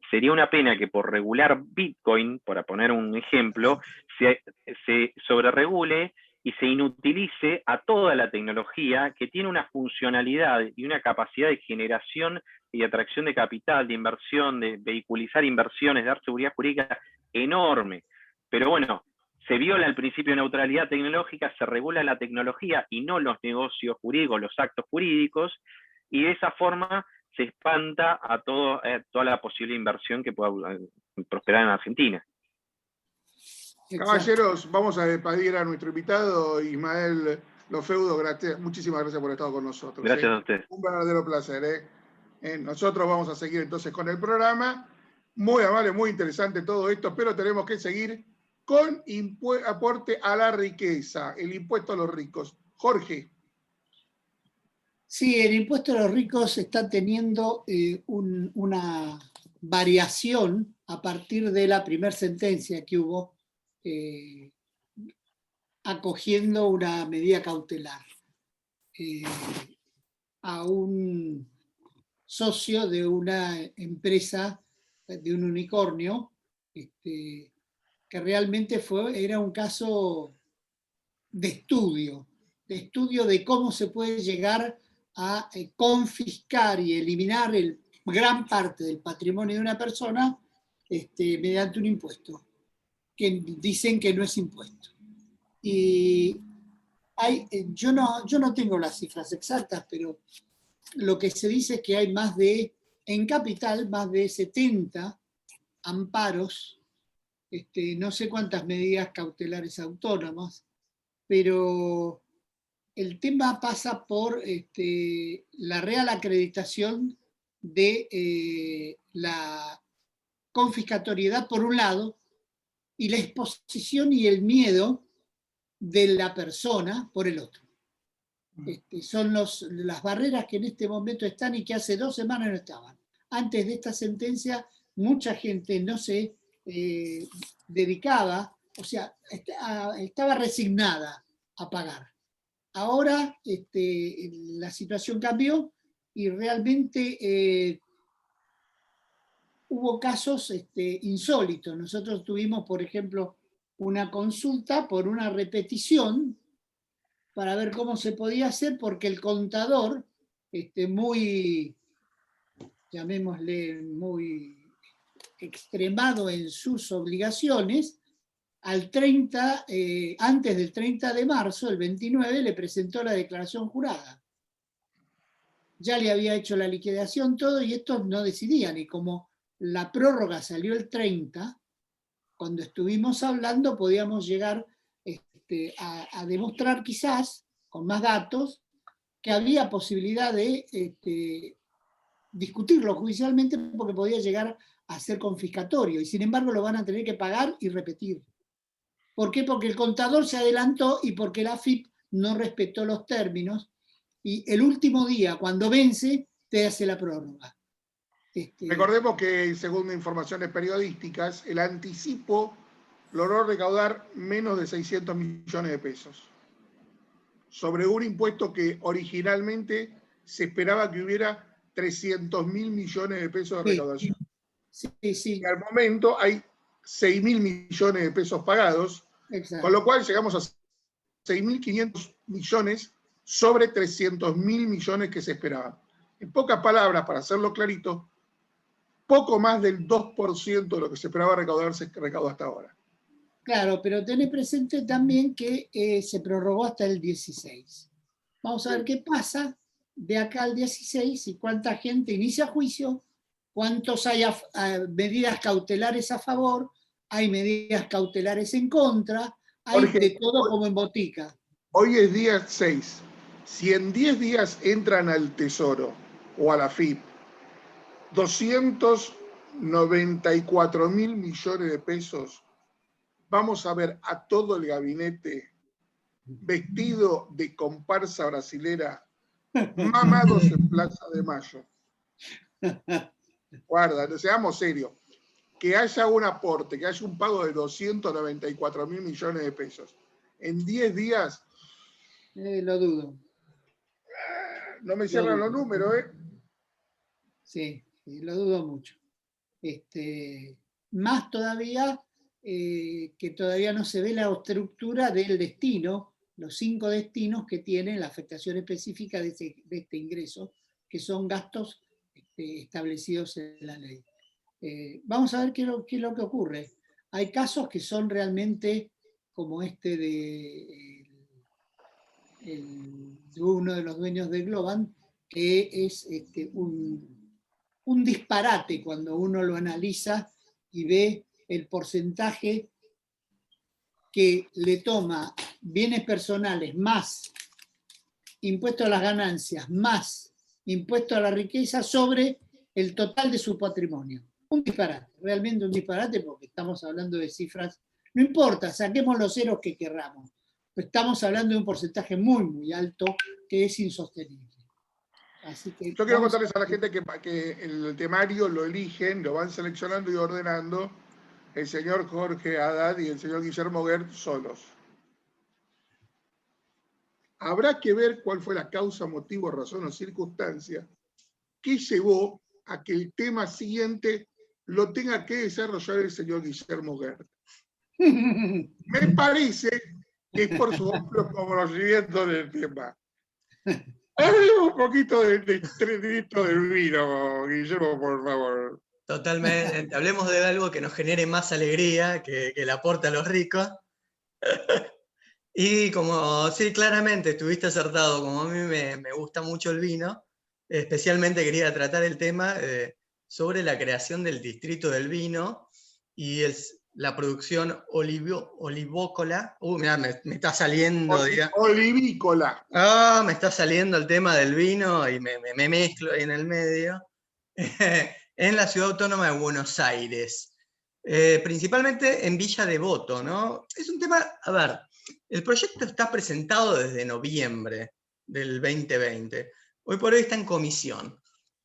Sería una pena que por regular Bitcoin, para poner un ejemplo, se sobreregule y se inutilice a toda la tecnología que tiene una funcionalidad y una capacidad de generación y atracción de capital, de inversión, de vehiculizar inversiones, de dar seguridad jurídica enorme. Pero bueno, se viola el principio de neutralidad tecnológica, se regula la tecnología y no los negocios jurídicos, los actos jurídicos, y de esa forma se espanta a toda la posible inversión que pueda prosperar en Argentina. Caballeros, vamos a despedir a nuestro invitado, Ismael Lofeudo. Muchísimas gracias por estar con nosotros. Gracias a ustedes. Un verdadero placer. Nosotros vamos a seguir entonces con el programa. Muy amable, muy interesante todo esto, pero tenemos que seguir con aporte a la riqueza, el impuesto a los ricos. Jorge. Sí, el impuesto a los ricos está teniendo una variación a partir de la primera sentencia que hubo acogiendo una medida cautelar a un socio de una empresa, de un unicornio, que realmente era un caso de estudio de cómo se puede llegar a confiscar y eliminar gran parte del patrimonio de una persona mediante un impuesto, que dicen que no es impuesto. Y yo no tengo las cifras exactas, pero lo que se dice es que hay en capital, más de 70 amparos, no sé cuántas medidas cautelares autónomas, pero el tema pasa por la real acreditación de la confiscatoriedad por un lado y la exposición y el miedo de la persona por el otro. Son las barreras que en este momento están y que hace 2 semanas no estaban. Antes de esta sentencia, mucha gente no se dedicaba, o sea, estaba resignada a pagar. Ahora la situación cambió y realmente hubo casos insólitos. Nosotros tuvimos, por ejemplo, una consulta por una repetición para ver cómo se podía hacer, porque el contador, muy, llamémosle, muy extremado en sus obligaciones, antes del 30 de marzo, el 29, le presentó la declaración jurada. Ya le había hecho la liquidación, todo, y estos no decidían. Y como la prórroga salió el 30, cuando estuvimos hablando podíamos llegar a demostrar quizás, con más datos, que había posibilidad de discutirlo judicialmente porque podía llegar a ser confiscatorio. Y sin embargo lo van a tener que pagar y repetir. ¿Por qué? Porque el contador se adelantó y porque la AFIP no respetó los términos y el último día, cuando vence, te hace la prórroga. Recordemos que, según informaciones periodísticas, el anticipo logró recaudar menos de 600 millones de pesos sobre un impuesto que originalmente se esperaba que hubiera 300.000 millones de pesos de recaudación. Sí. Y al momento hay 6.000 millones de pesos pagados, Exacto. Con lo cual llegamos a 6.500 millones sobre 300.000 millones que se esperaban. En pocas palabras, para hacerlo clarito, poco más del 2% de lo que se esperaba recaudar se recaudó hasta ahora. Claro, pero tenés presente también que se prorrogó hasta el 16. Vamos a ver qué pasa de acá al 16 y cuánta gente inicia juicio, cuántos hay medidas cautelares a favor, hay medidas cautelares en contra, hay Jorge, de todo como en botica. Hoy es día 6. Si en 10 días entran al Tesoro o a la FIP 294.000 millones de pesos, vamos a ver a todo el gabinete vestido de comparsa brasilera, mamados en Plaza de Mayo. Guarda, no seamos serios. Que haya un aporte, que haya un pago de 294.000 millones de pesos en 10 días. Lo dudo. No me cierran los números, ¿eh? Sí, lo dudo mucho. Más todavía que todavía no se ve la estructura del destino los 5 destinos que tienen la afectación específica de este ingreso, que son gastos establecidos en la ley. Vamos a ver qué es lo que ocurre. Hay casos que son realmente como este de uno de los dueños de Globant, que es un disparate cuando uno lo analiza y ve el porcentaje que le toma bienes personales más impuesto a las ganancias más impuesto a la riqueza sobre el total de su patrimonio. Un disparate, realmente un disparate, porque estamos hablando de cifras, no importa, saquemos los ceros que querramos, estamos hablando de un porcentaje muy, muy alto que es insostenible. Así que yo quiero contarles a la gente que el temario lo eligen, lo van seleccionando y ordenando el señor Jorge Haddad y el señor Guillermo Guert solos. Habrá que ver cuál fue la causa, motivo, razón o circunstancia que llevó a que el tema siguiente lo tenga que desarrollar el señor Guillermo Guert. Me parece que es por su amplio conocimiento del tema. Hablemos un poquito del distrito del vino, Guillermo, por favor. Totalmente. Hablemos de algo que nos genere más alegría, que le aporte a los ricos. Y como, sí, claramente estuviste acertado, como a mí me gusta mucho el vino, especialmente quería tratar el tema sobre la creación del distrito del vino y la producción olivócola. Mirá, me está saliendo, Olivícola. me está saliendo el tema del vino y me mezclo ahí en el medio. En la ciudad autónoma de Buenos Aires. Principalmente en Villa Devoto, ¿no? Es un tema, a ver, el proyecto está presentado desde noviembre del 2020. Hoy por hoy está en comisión,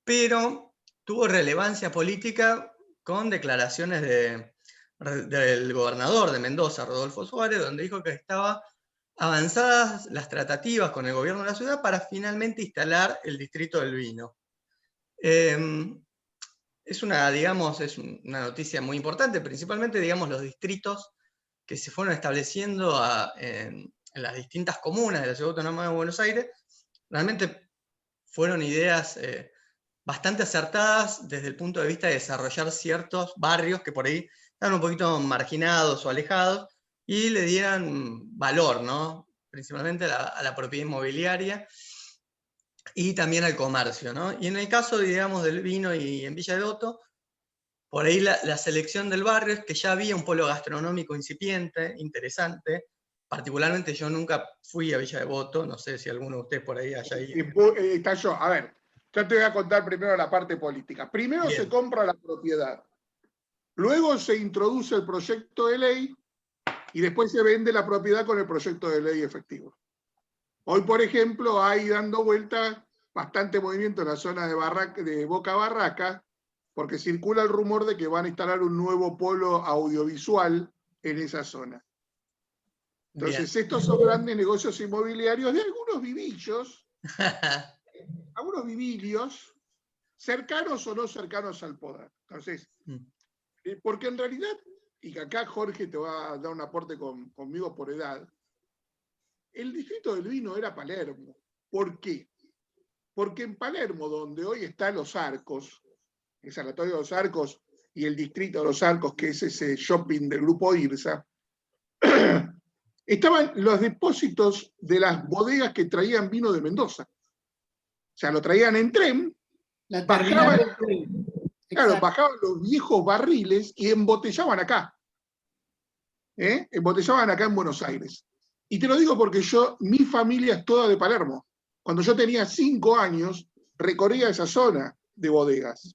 pero tuvo relevancia política con declaraciones del gobernador de Mendoza, Rodolfo Suárez, donde dijo que estaban avanzadas las tratativas con el gobierno de la ciudad para finalmente instalar el distrito del vino. Es una noticia muy importante, principalmente, digamos, los distritos que se fueron estableciendo en las distintas comunas de la Ciudad Autónoma de Buenos Aires, realmente fueron ideas bastante acertadas desde el punto de vista de desarrollar ciertos barrios que por ahí estaban un poquito marginados o alejados y le dieran valor, ¿no? Principalmente a la propiedad inmobiliaria y también al comercio, ¿no? Y en el caso, digamos, del vino y en Villa Devoto, por ahí la selección del barrio es que ya había un polo gastronómico incipiente, interesante. Particularmente yo nunca fui a Villa Devoto, no sé si alguno de ustedes por ahí haya ido. Está yo. A ver, yo te voy a contar primero la parte política. Primero se compra la propiedad, luego se introduce el proyecto de ley y después se vende la propiedad con el proyecto de ley efectivo. Hoy, por ejemplo, hay dando vuelta bastante movimiento en la zona de Boca Barraca, porque circula el rumor de que van a instalar un nuevo polo audiovisual en esa zona. Entonces, estos son grandes negocios inmobiliarios de algunos vivilios, cercanos o no cercanos al poder. Entonces, porque en realidad, y que acá Jorge te va a dar un aporte conmigo por edad, el distrito del vino era Palermo. ¿Por qué? Porque en Palermo, donde hoy están Los Arcos, el Sanatorio de los Arcos y el distrito de Los Arcos, que es ese shopping del grupo IRSA, estaban los depósitos de las bodegas que traían vino de Mendoza. O sea, lo traían en tren, bajaban los viejos barriles y embotellaban acá. Embotellaban acá en Buenos Aires. Y te lo digo porque mi familia es toda de Palermo. Cuando yo tenía 5 años, recorría esa zona de bodegas.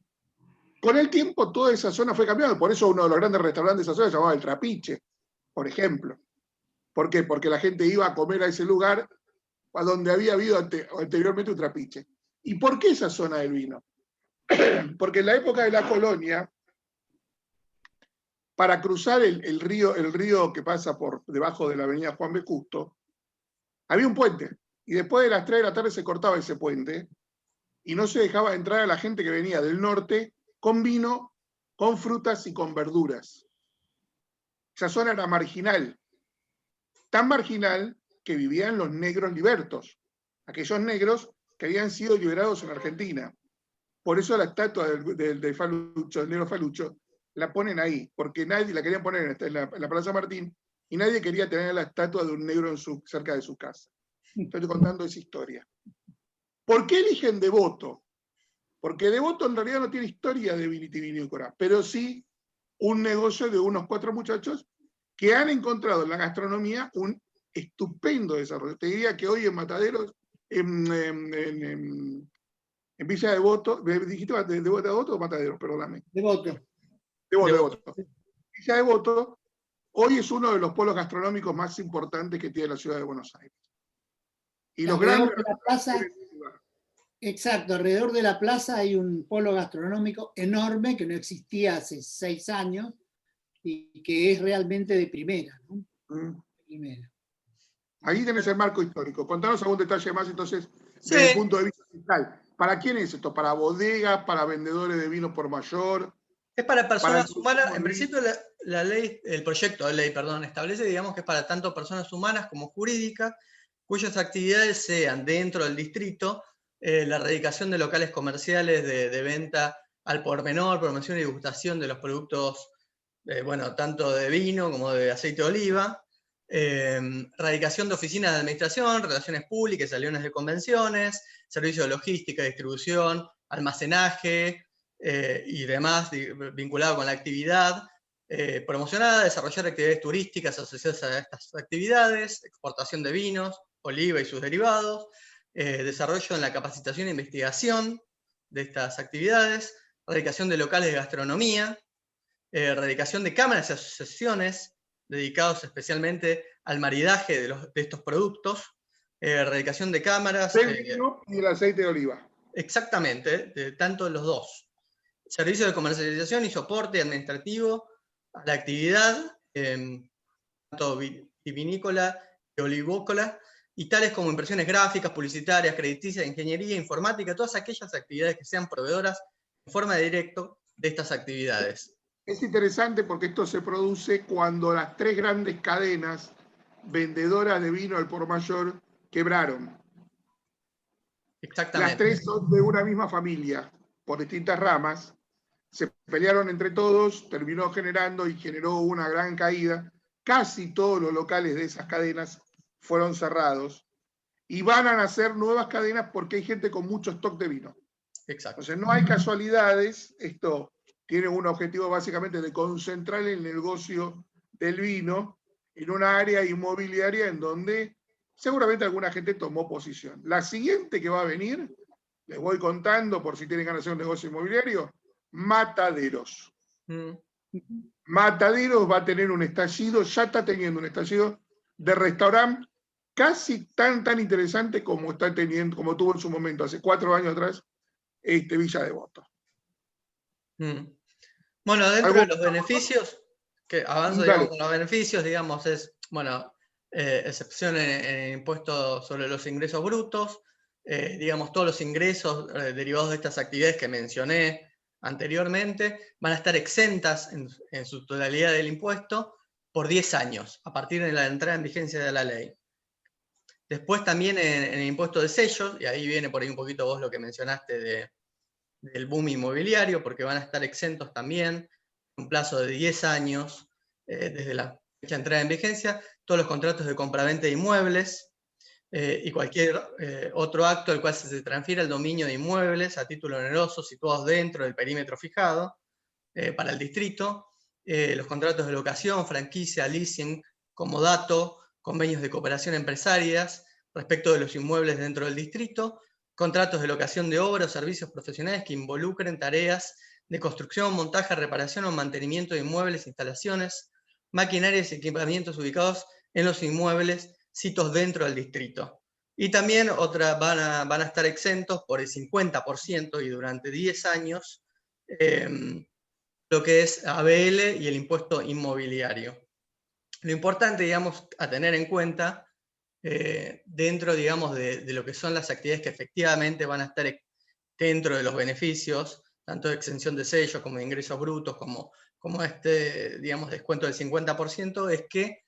Con el tiempo, toda esa zona fue cambiando. Por eso uno de los grandes restaurantes de esa zona se llamaba El Trapiche, por ejemplo. ¿Por qué? Porque la gente iba a comer a ese lugar a donde había habido anteriormente un trapiche. ¿Y por qué esa zona del vino? Porque en la época de la colonia, para cruzar el río que pasa por debajo de la avenida Juan B. Justo, había un puente. Y después de las 3 de la tarde se cortaba ese puente y no se dejaba entrar a la gente que venía del norte con vino, con frutas y con verduras. Esa zona era marginal. Tan marginal que vivían los negros libertos, aquellos negros que habían sido liberados en Argentina. Por eso la estatua de Falucho, del negro Falucho, la ponen ahí, porque nadie la querían poner en la Plaza Martín, y nadie quería tener la estatua de un negro cerca de su casa. Estoy contando esa historia. ¿Por qué eligen Devoto? Porque Devoto en realidad no tiene historia de vitivinícola, pero sí un negocio de unos 4 muchachos que han encontrado en la gastronomía un estupendo desarrollo. Te diría que hoy en Mataderos, en Villa Devoto, ¿dijiste Devoto o Mataderos? Perdóname. Devoto. Devoto. Villa Devoto hoy es uno de los polos gastronómicos más importantes que tiene la ciudad de Buenos Aires. Y los grandes... De la plaza, exacto, alrededor de la plaza hay un polo gastronómico enorme que no existía hace 6 años y que es realmente de primera, ¿no? Primera. Ahí tenés el marco histórico. Contanos algún detalle más entonces Sí. desde el punto de vista fiscal. ¿Para quién es esto? ¿Para bodegas? ¿Para vendedores de vino por mayor? Es para personas Para humanas. En principio la ley, el proyecto de ley, perdón, establece, digamos, que es para tanto personas humanas como jurídicas, cuyas actividades sean dentro del distrito la erradicación de locales comerciales de venta al por menor, promoción y degustación de los productos, bueno, tanto de vino como de aceite de oliva, erradicación de oficinas de administración, relaciones públicas, salones de convenciones, servicios de logística, distribución, almacenaje y demás vinculado con la actividad promocionada, desarrollar actividades turísticas asociadas a estas actividades, exportación de vinos, oliva y sus derivados, desarrollo en la capacitación e investigación de estas actividades, erradicación de locales de gastronomía, erradicación de cámaras y asociaciones dedicados especialmente al maridaje de estos productos, erradicación de cámaras... del vino y el aceite de oliva. Exactamente, tanto los dos. Servicio de comercialización y soporte administrativo a la actividad, tanto vinícola y olivícola, y tales como impresiones gráficas, publicitarias, crediticias, ingeniería, informática, todas aquellas actividades que sean proveedoras en forma directa de estas actividades. Es interesante porque esto se produce cuando las 3 grandes cadenas vendedoras de vino al por mayor quebraron. Exactamente. Las 3 son de una misma familia, por distintas ramas, se pelearon entre todos, terminó generando y generó una gran caída. Casi todos los locales de esas cadenas fueron cerrados y van a nacer nuevas cadenas porque hay gente con mucho stock de vino. Exacto. Entonces no hay casualidades, esto tiene un objetivo básicamente de concentrar el negocio del vino en una área inmobiliaria en donde seguramente alguna gente tomó posición. La siguiente que va a venir, les voy contando por si tienen ganas de hacer un negocio inmobiliario, Mataderos. Mataderos va a tener un estallido, ya está teniendo un estallido de restaurante casi tan interesante como está teniendo, como tuvo en su momento, hace 4 años atrás, Villa Devoto. Bueno, dentro de los beneficios, que avanzo, digamos, con los beneficios, digamos, es, bueno, excepción en impuestos sobre los ingresos brutos, digamos, todos los ingresos derivados de estas actividades que mencioné anteriormente van a estar exentas en su totalidad del impuesto por 10 años, a partir de la entrada en vigencia de la ley. Después también en el impuesto de sellos, y ahí viene por ahí un poquito vos lo que mencionaste del boom inmobiliario, porque van a estar exentos también, un plazo de 10 años, desde la fecha de entrada en vigencia, todos los contratos de compraventa de inmuebles, y cualquier otro acto al cual se transfiera el dominio de inmuebles a título oneroso situados dentro del perímetro fijado para el distrito, los contratos de locación, franquicia, leasing, comodato, convenios de cooperación empresarias respecto de los inmuebles dentro del distrito, contratos de locación de obras o servicios profesionales que involucren tareas de construcción, montaje, reparación o mantenimiento de inmuebles, instalaciones, maquinarias y equipamientos ubicados en los inmuebles sitios dentro del distrito. Y también van a estar exentos por el 50% y durante 10 años lo que es ABL y el impuesto inmobiliario. Lo importante, digamos, a tener en cuenta dentro, digamos, de lo que son las actividades que efectivamente van a estar dentro de los beneficios, tanto de exención de sellos como de ingresos brutos, como digamos, descuento del 50%, es que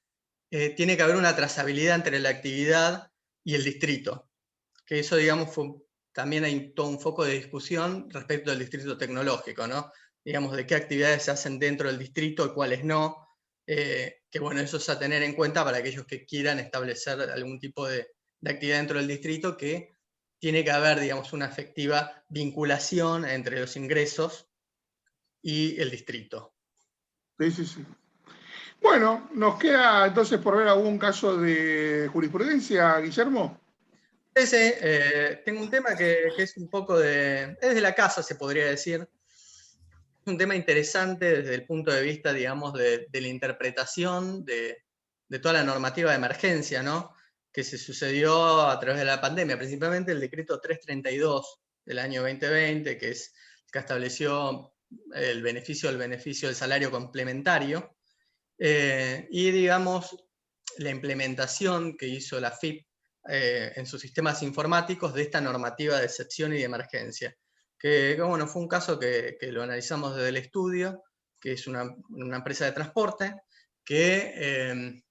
tiene que haber una trazabilidad entre la actividad y el distrito. Que eso, digamos, también hay todo un foco de discusión respecto al distrito tecnológico, ¿no? Digamos, de qué actividades se hacen dentro del distrito y cuáles no. Que bueno, eso es a tener en cuenta para aquellos que quieran establecer algún tipo de actividad dentro del distrito, que tiene que haber, digamos, una efectiva vinculación entre los ingresos y el distrito. Sí, sí, sí. Bueno, nos queda entonces por ver algún caso de jurisprudencia, Guillermo. Tengo un tema que es un poco es de la casa, se podría decir. Es un tema interesante desde el punto de vista, digamos, de la interpretación de toda la normativa de emergencia, ¿no? Que se sucedió a través de la pandemia, principalmente el decreto 332 del año 2020, que estableció el beneficio del salario complementario, y, digamos, la implementación que hizo la FIP en sus sistemas informáticos de esta normativa de excepción y de emergencia. Que bueno, fue un caso que lo analizamos desde el estudio, que es una empresa de transporte, que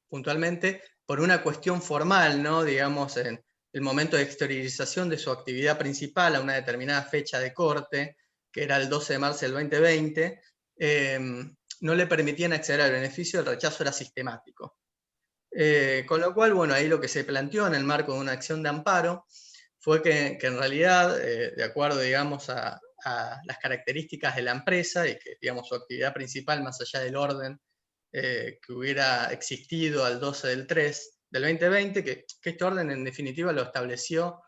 puntualmente, por una cuestión formal, ¿no? Digamos, en el momento de exteriorización de su actividad principal a una determinada fecha de corte, que era el 12 de marzo del 2020, no le permitían acceder al beneficio, el rechazo era sistemático. Con lo cual, bueno, ahí lo que se planteó en el marco de una acción de amparo fue que en realidad, de acuerdo, digamos, a las características de la empresa y que, digamos, su actividad principal, más allá del orden que hubiera existido al 12 del 3 del 2020, que este orden en definitiva lo estableció,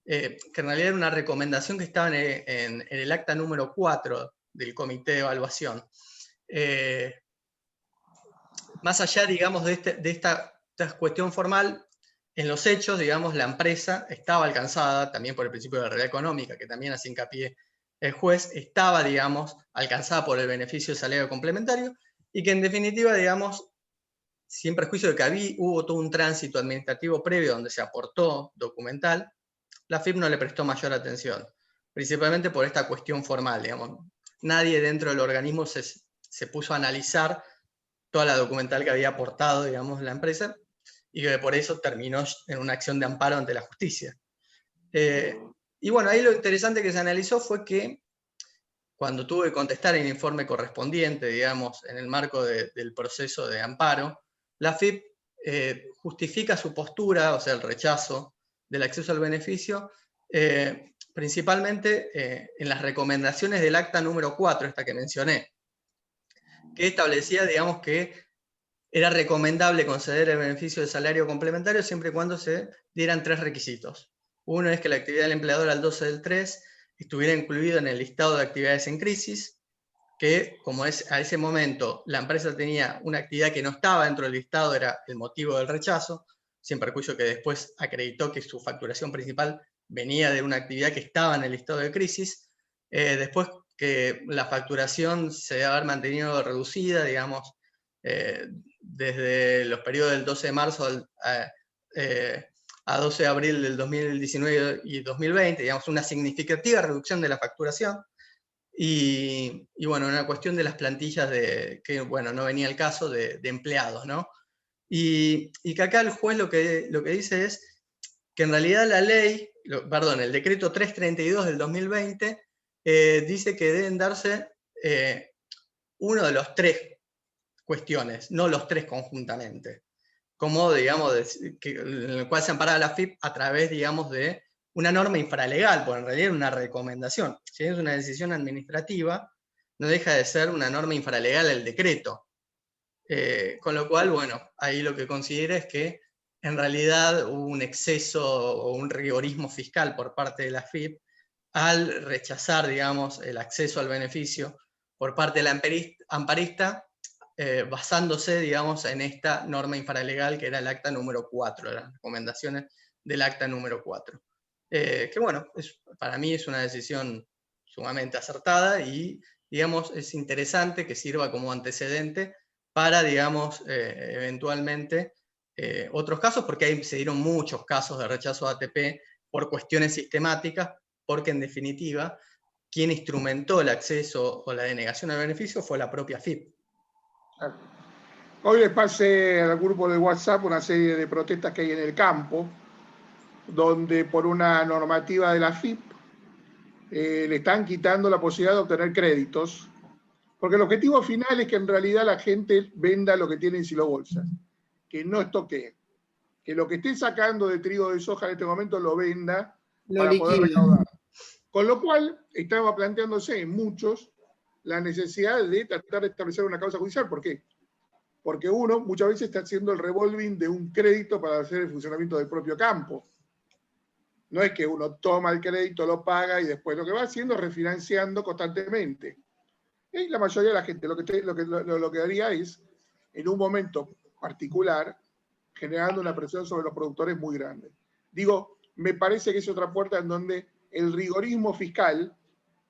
que en realidad era una recomendación que estaba en el acta número 4 del Comité de Evaluación. Más allá, digamos, de esta cuestión formal, en los hechos, digamos, la empresa estaba alcanzada, también por el principio de la realidad económica, que también hace hincapié el juez, estaba, digamos, alcanzada por el beneficio de salario complementario, y que en definitiva, digamos, sin perjuicio de que hubo todo un tránsito administrativo previo donde se aportó documental, la FIP no le prestó mayor atención, principalmente por esta cuestión formal, digamos. Nadie dentro del organismo se puso a analizar toda la documental que había aportado, digamos, la empresa, y que por eso terminó en una acción de amparo ante la justicia. Y bueno, ahí lo interesante que se analizó fue que cuando tuve que contestar el informe correspondiente, digamos, en el marco del proceso de amparo, la FIP justifica su postura, o sea, el rechazo del acceso al beneficio, principalmente en las recomendaciones del acta número 4, esta que mencioné, que establecía, digamos, que era recomendable conceder el beneficio de salario complementario siempre y cuando se dieran 3 requisitos. Uno es que la actividad del empleador al 12 del 3 estuviera incluido en el listado de actividades en crisis, que como a ese momento la empresa tenía una actividad que no estaba dentro del listado, era el motivo del rechazo, sin perjuicio que después acreditó que su facturación principal venía de una actividad que estaba en el listado de crisis. Después que la facturación se debe haber mantenido reducida, digamos, desde los periodos del 12 de marzo a 12 de abril del 2019 y 2020, digamos, una significativa reducción de la facturación. Y bueno, una cuestión de las plantillas que, bueno, no venía el caso de empleados, ¿no? Y que acá el juez lo que dice es que en realidad la ley, el decreto 332 del 2020 dice que deben darse uno de los 3 cuestiones, no los 3 conjuntamente, como, digamos, en el cual se amparaba la FIP a través, digamos, de una norma infralegal, porque en realidad es una recomendación. Si es una decisión administrativa, no deja de ser una norma infralegal el decreto. Con lo cual, bueno, ahí lo que considera es que en realidad hubo un exceso o un rigorismo fiscal por parte de la FIP al rechazar, digamos, el acceso al beneficio por parte de la amparista, basándose, digamos, en esta norma infralegal que era el acta número 4, las recomendaciones del acta número 4. Que bueno, para mí es una decisión sumamente acertada y, digamos, es interesante que sirva como antecedente para, digamos, eventualmente otros casos, porque ahí se dieron muchos casos de rechazo a ATP por cuestiones sistemáticas, porque en definitiva, quien instrumentó el acceso o la denegación al beneficio fue la propia FIP. Hoy les pasé al grupo de WhatsApp una serie de protestas que hay en el campo, donde por una normativa de la AFIP le están quitando la posibilidad de obtener créditos, porque el objetivo final es que en realidad la gente venda lo que tiene en silobolsas, que no estoquee, que lo que esté sacando de trigo de soja en este momento lo venda para poder recaudar. Con lo cual estaba planteándose en muchos la necesidad de tratar de establecer una causa judicial. ¿Por qué? Porque uno muchas veces está haciendo el revolving de un crédito para hacer el funcionamiento del propio campo. No es que uno toma el crédito, lo paga y después lo que va haciendo es refinanciando constantemente. Y la mayoría de la gente lo que haría es, en un momento particular, generando una presión sobre los productores muy grande. Digo, me parece que es otra puerta en donde el rigorismo fiscal,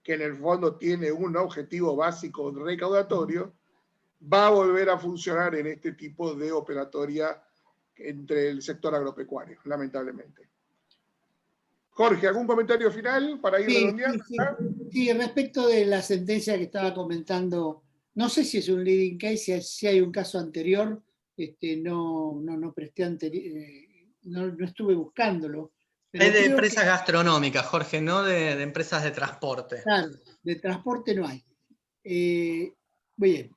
que en el fondo tiene un objetivo básico recaudatorio, va a volver a funcionar en este tipo de operatoria entre el sector agropecuario, lamentablemente. Jorge, ¿algún comentario final para ir redondeando? Sí, respecto de la sentencia que estaba comentando, no sé si es un leading case, si hay un caso anterior, no presté no estuve buscándolo. Pero es de empresas gastronómicas, Jorge, no de empresas de transporte. Claro, de transporte no hay. Muy bien.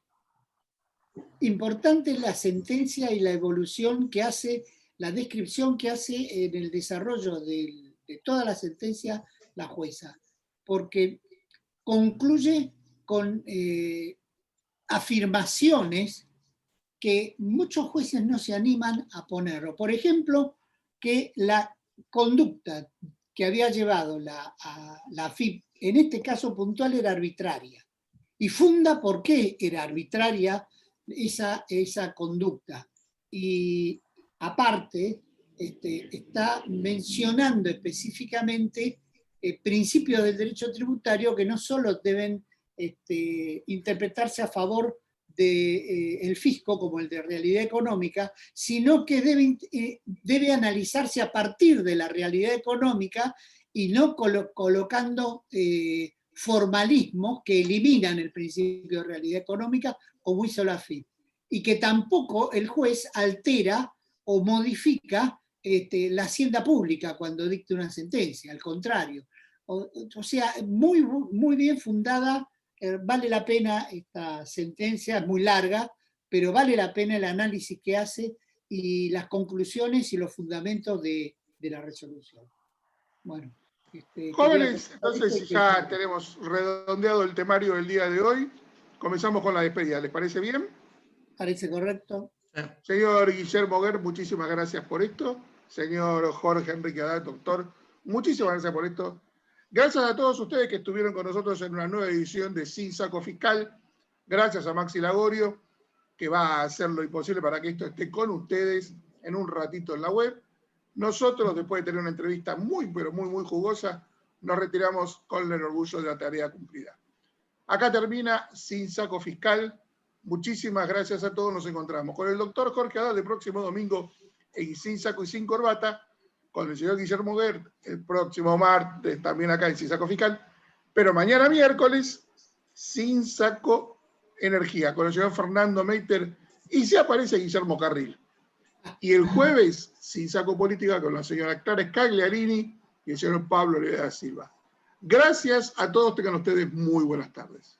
Importante la sentencia y la evolución que hace, la descripción que hace en el desarrollo de toda la sentencia la jueza, porque concluye con afirmaciones que muchos jueces no se animan a ponerlo. Por ejemplo, que la conducta que había llevado a la AFIP, en este caso puntual, era arbitraria. Y funda por qué era arbitraria esa conducta. Y aparte, está mencionando específicamente principios del derecho tributario que no solo deben interpretarse a favor del fisco, como el de realidad económica, sino que debe analizarse a partir de la realidad económica y no colocando formalismos que eliminan el principio de realidad económica, como hizo la AFIP. Y que tampoco el juez altera o modifica la hacienda pública cuando dicta una sentencia, al contrario. O sea, muy, muy bien fundada. Vale la pena esta sentencia, es muy larga, pero vale la pena el análisis que hace y las conclusiones y los fundamentos de la resolución. Bueno. Jóvenes, entonces ya tenemos redondeado el temario del día de hoy. Comenzamos con la despedida, ¿les parece bien? Parece correcto. Señor Guillermo Guer, muchísimas gracias por esto. Señor Jorge Enrique Haddad, doctor, muchísimas gracias por esto. Gracias a todos ustedes que estuvieron con nosotros en una nueva edición de Sin Saco Fiscal. Gracias a Maxi Lagorio, que va a hacer lo imposible para que esto esté con ustedes en un ratito en la web. Nosotros, después de tener una entrevista muy, pero muy, muy jugosa, nos retiramos con el orgullo de la tarea cumplida. Acá termina Sin Saco Fiscal. Muchísimas gracias a todos. Nos encontramos con el doctor Jorge Haddad el próximo domingo en Sin Saco y Sin Corbata, con el señor Guillermo Guer el próximo martes, también acá en Sin Saco Fiscal, pero mañana miércoles, Sin Saco Energía, con el señor Fernando Meiter, y se aparece Guillermo Carril. Y el jueves, Sin Saco Política, con la señora Clara Scagliarini y el señor Pablo Olivera da Silva. Gracias a todos, tengan ustedes muy buenas tardes.